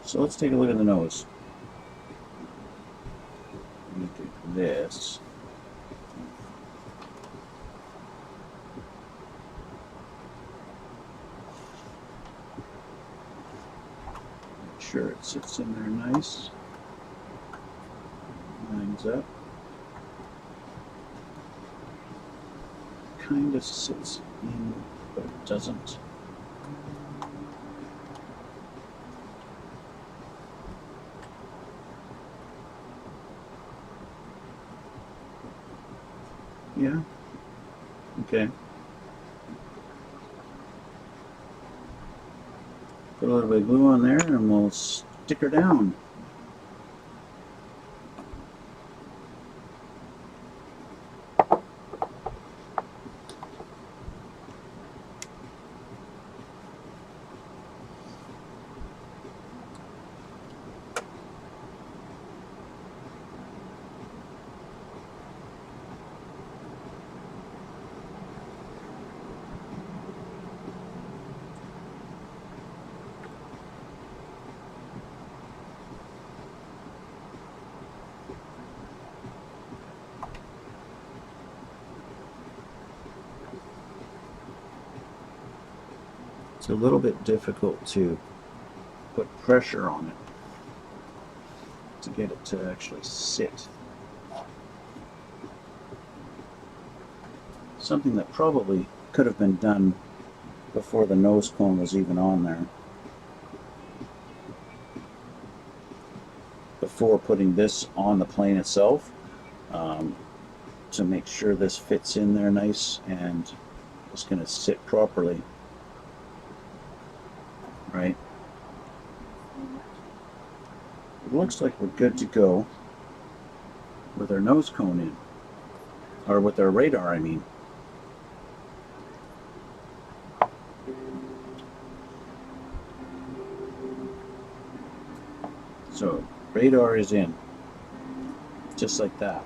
So let's take a look at the nose. Let me do this. Make sure it sits in there nice. Lines up. Kind of sits in, but it doesn't. Yeah. Okay. Put a little bit of glue on there and we'll stick her down. It's a little bit difficult to put pressure on it to get it to actually sit. Something that probably could have been done before the nose cone was even on there. Before putting this on the plane itself, to make sure this fits in there nice and it's going to sit properly. Right? It looks like we're good to go with our nose cone in, or with our radar, I mean. So radar is in, just like that.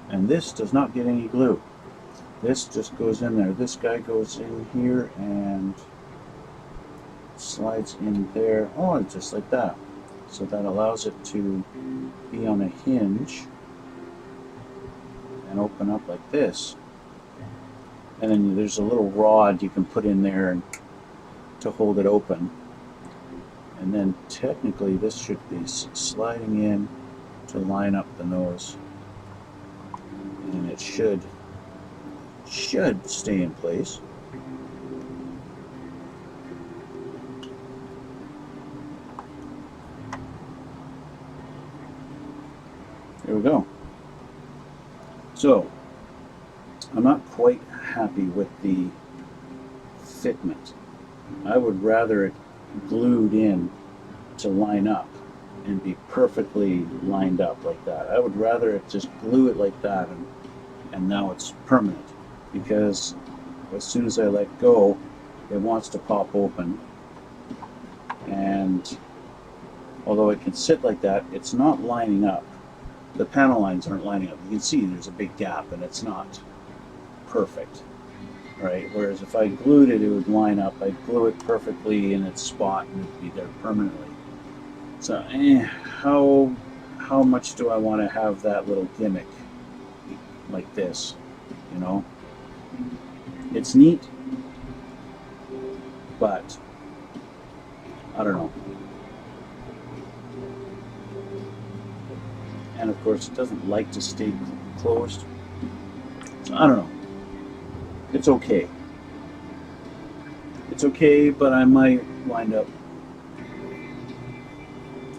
And this does not get any glue. This just goes in there. This guy goes in here and slides in there. Oh, just like that. So that allows it to be on a hinge and open up like this. And then there's a little rod you can put in there and to hold it open. And then technically this should be sliding in to line up the nose. And it should stay in place. There we go. So I'm not quite happy with the fitment. I would rather it glued in to line up and be perfectly lined up like that. I would rather it just glue it like that and now it's permanent, because as soon as I let go it wants to pop open, and although it can sit like that, it's not lining up. The panel lines aren't lining up. You can see there's a big gap and it's not perfect, right? Whereas if I glued it, it would line up. I'd glue it perfectly in its spot and it'd be there permanently. So how much do I want to have that little gimmick like this, you know? It's neat, but I don't know. And of course it doesn't like to stay closed. So I don't know. It's okay. It's okay, but I might wind up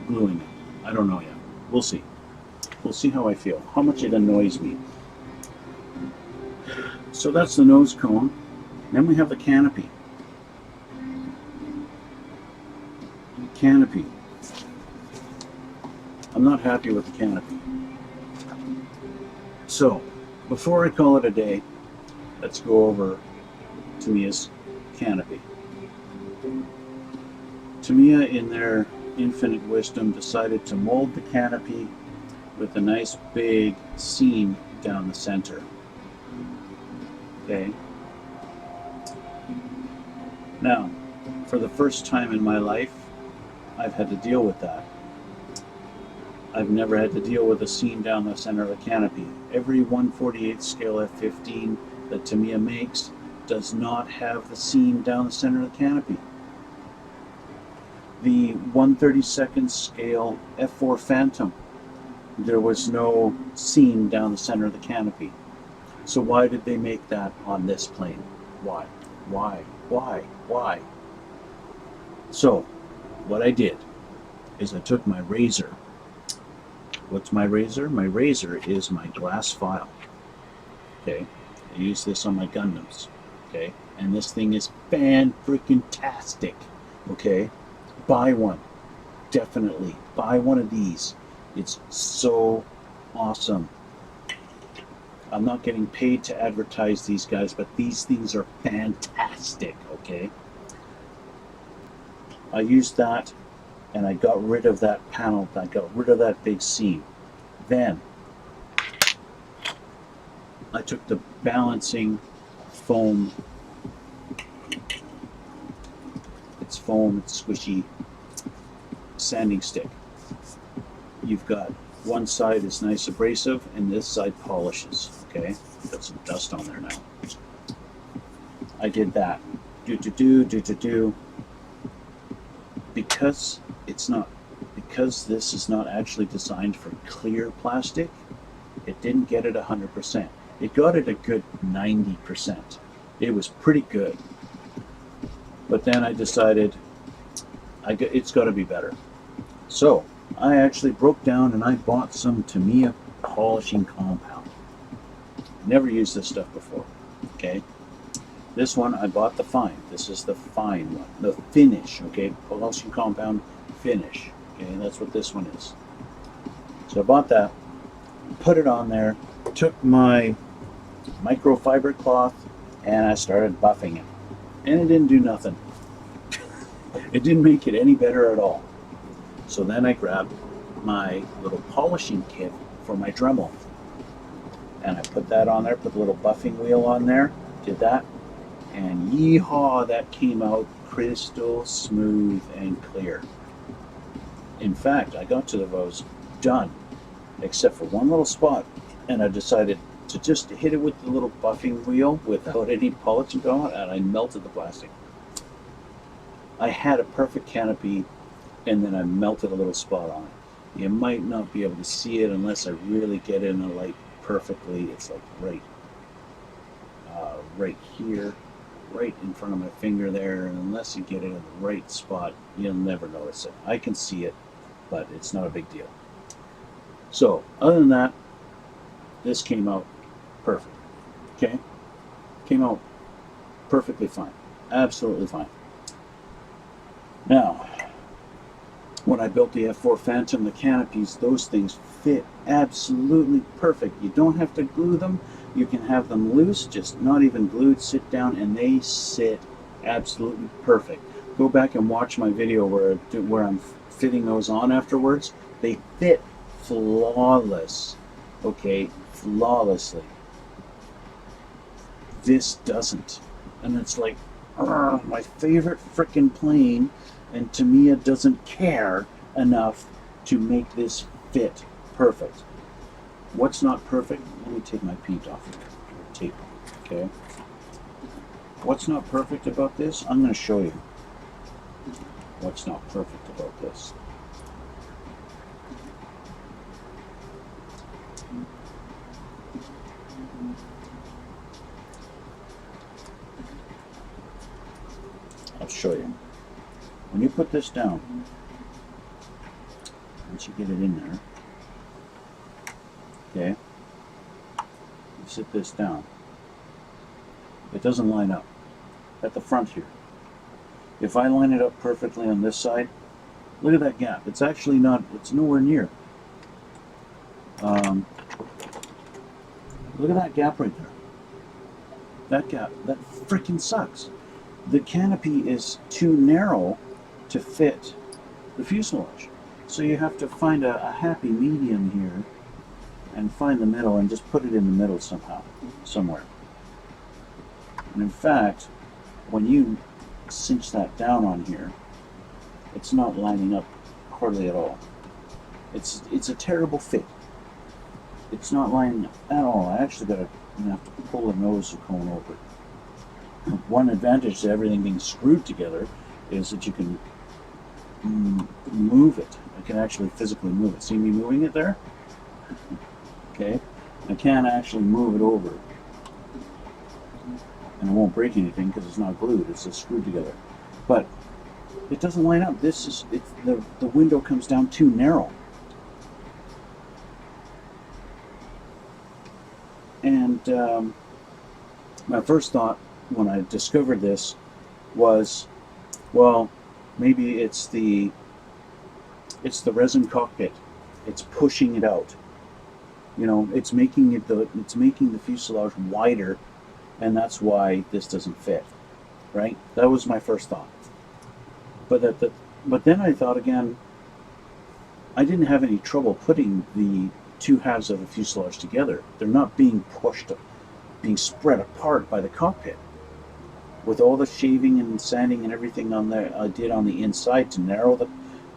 gluing it. I don't know yet. We'll see. We'll see how I feel. How much it annoys me. So that's the nose cone. Then we have the canopy. Canopy. I'm not happy with the canopy. So, before I call it a day, let's go over Tamiya's canopy. Tamiya, in their infinite wisdom, decided to mold the canopy with a nice big seam down the center. Okay. Now, for the first time in my life, I've had to deal with that. I've never had to deal with a seam down the center of a canopy. Every 1/48 scale F-15 that Tamiya makes does not have the seam down the center of the canopy. The 1/32 scale F4 Phantom, there was no seam down the center of the canopy. So why did they make that on this plane? Why? Why? So, what I did is I took my razor What's my razor? My razor is my glass file. Okay, I use this on my Gundams. Okay, and this thing is fan-freaking-tastic. Okay, buy one. Definitely buy one of these. It's so awesome. I'm not getting paid to advertise these guys, but these things are fantastic. Okay, I used that and I got rid of that panel. I got rid of that big seam. Then I took the balancing foam. It's foam, it's squishy sanding stick. You've got one side is nice abrasive and this side polishes. Okay, got some dust on there now. I did that. Because this is not actually designed for clear plastic, it didn't get it 100%. It got it a good 90%. It was pretty good. But then I decided it's got to be better. So I actually broke down and I bought some Tamiya polishing compound. Never used this stuff before. Okay. This one I bought the fine. This is the fine one. The finish. Okay. Polishing compound finish. Okay. That's what this one is. So I bought that. Put it on there. Took my microfiber cloth and I started buffing it. And it didn't do nothing. It didn't make it any better at all. So then I grabbed my little polishing kit for my Dremel. And I put that on there, put the little buffing wheel on there, did that. And yeehaw, that came out crystal smooth and clear. In fact, I got to the rows done, except for one little spot. And I decided to just hit it with the little buffing wheel without any polishing going on, and I melted the plastic. I had a perfect canopy, and then I melted a little spot on it. You might not be able to see it unless I really get in the light perfectly. It's like right here, right in front of my finger there, and unless you get it in the right spot, you'll never notice it. I can see it, but it's not a big deal. So, other than that, this came out perfect. Okay? Came out perfectly fine. Absolutely fine. Now, when I built the F4 Phantom, the canopies, those things fit absolutely perfect. You don't have to glue them. You can have them loose, just not even glued, sit down, and they sit absolutely perfect. Go back and watch my video where I'm fitting those on afterwards. They fit flawless. Okay? Flawlessly. This doesn't. And it's like, my favorite frickin' plane, and Tamiya doesn't care enough to make this fit perfect. What's not perfect? Let me take my paint off here. Tape. Okay. What's not perfect about this? I'm going to show you what's not perfect about this. I'll show you. When you put this down, once you get it in there, okay, you sit this down. It doesn't line up at the front here. If I line it up perfectly on this side, look at that gap. It's actually not, it's nowhere near. Look at that gap right there. That gap, that freaking sucks. The canopy is too narrow to fit the fuselage. So you have to find a happy medium here and find the middle and just put it in the middle somehow, somewhere. And in fact, when you cinch that down on here, it's not lining up hardly at all. It's a terrible fit. It's not lining up at all. I actually have to pull the nose cone over. One advantage to everything being screwed together is that you can move it. I can actually physically move it. See me moving it there? Okay. I can actually move it over. And it won't break anything because it's not glued. It's just screwed together. But it doesn't line up. The window comes down too narrow. my first thought when I discovered this was, well, maybe it's the resin cockpit. It's pushing it out. You know, it's making the fuselage wider, and that's why this doesn't fit. Right? That was my first thought. But then I thought again, I didn't have any trouble putting the two halves of the fuselage together. They're not being pushed, being spread apart by the cockpit. With all the shaving and sanding and everything on there I did on the inside to narrow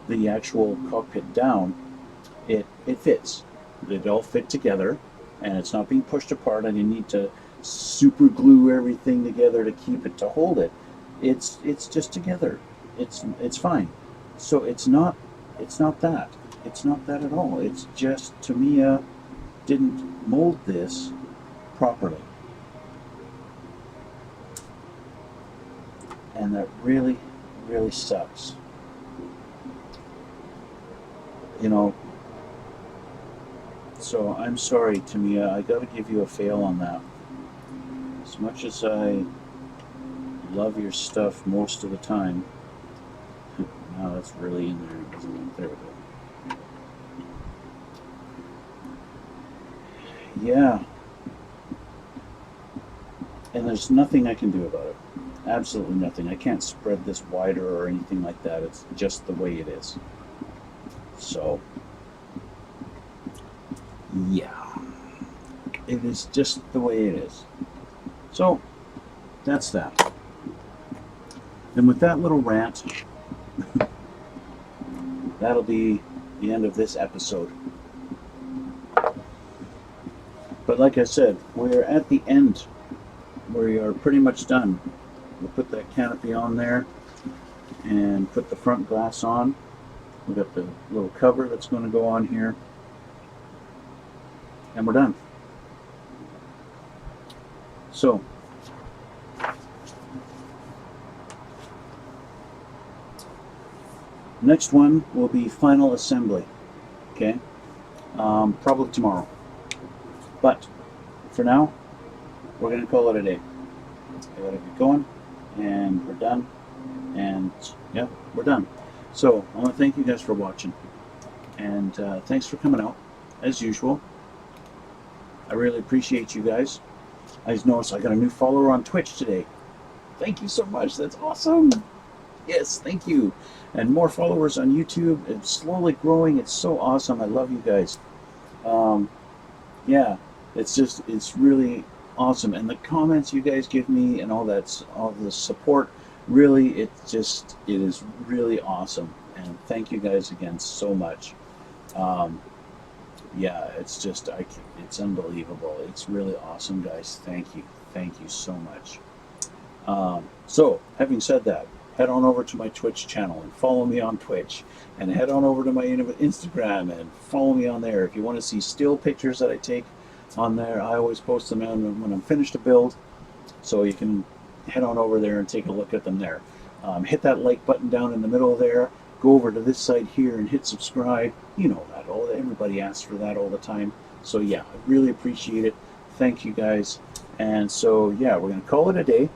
the actual cockpit down, it fits. It all fit together, and it's not being pushed apart. I didn't need to super glue everything together to keep it, to hold it. It's just together. It's fine. So it's not that. It's not that at all. It's just Tamiya didn't mold this properly. And that really, really sucks. You know, so I'm sorry, Tamiya. I gotta give you a fail on that. As much as I love your stuff most of the time. Now that's really in there. There we go. Yeah. And there's nothing I can do about it. Absolutely nothing. I can't spread this wider or anything like that. It's just the way it is. So, yeah. It is just the way it is. So, that's that. And with that little rant, that'll be the end of this episode. But like I said, we're at the end. We are pretty much done. We'll put that canopy on there and put the front glass on. We've got the little cover that's going to go on here. And we're done. So, next one will be final assembly. Okay? Probably tomorrow. But for now, we're going to call it a day. I gotta get going, and we're done. And yeah, we're done. So I want to thank you guys for watching, and thanks for coming out as usual. I really appreciate you guys. I just noticed I got a new follower on Twitch today. Thank you so much. That's awesome. Yes, thank you. And more followers on YouTube. It's slowly growing. It's so awesome. I love you guys. Yeah, it's really awesome. And the comments you guys give me and all the support, really, it is really awesome. And thank you guys again so much. Yeah, it's unbelievable. It's really awesome, guys. Thank you so much. So having said that, head on over to my Twitch channel and follow me on Twitch, and head on over to my Instagram and follow me on there. If you want to see still pictures that I take on there, I always post them when I'm finished a build, so you can head on over there and take a look at them there. Hit that like button down in the middle there. Go over to this side here and hit subscribe. You know that. Everybody asks for that all the time. So yeah, I really appreciate it. Thank you guys. And so yeah, we're going to call it a day.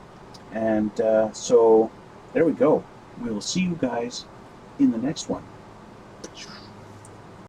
And so there we go. We will see you guys in the next one.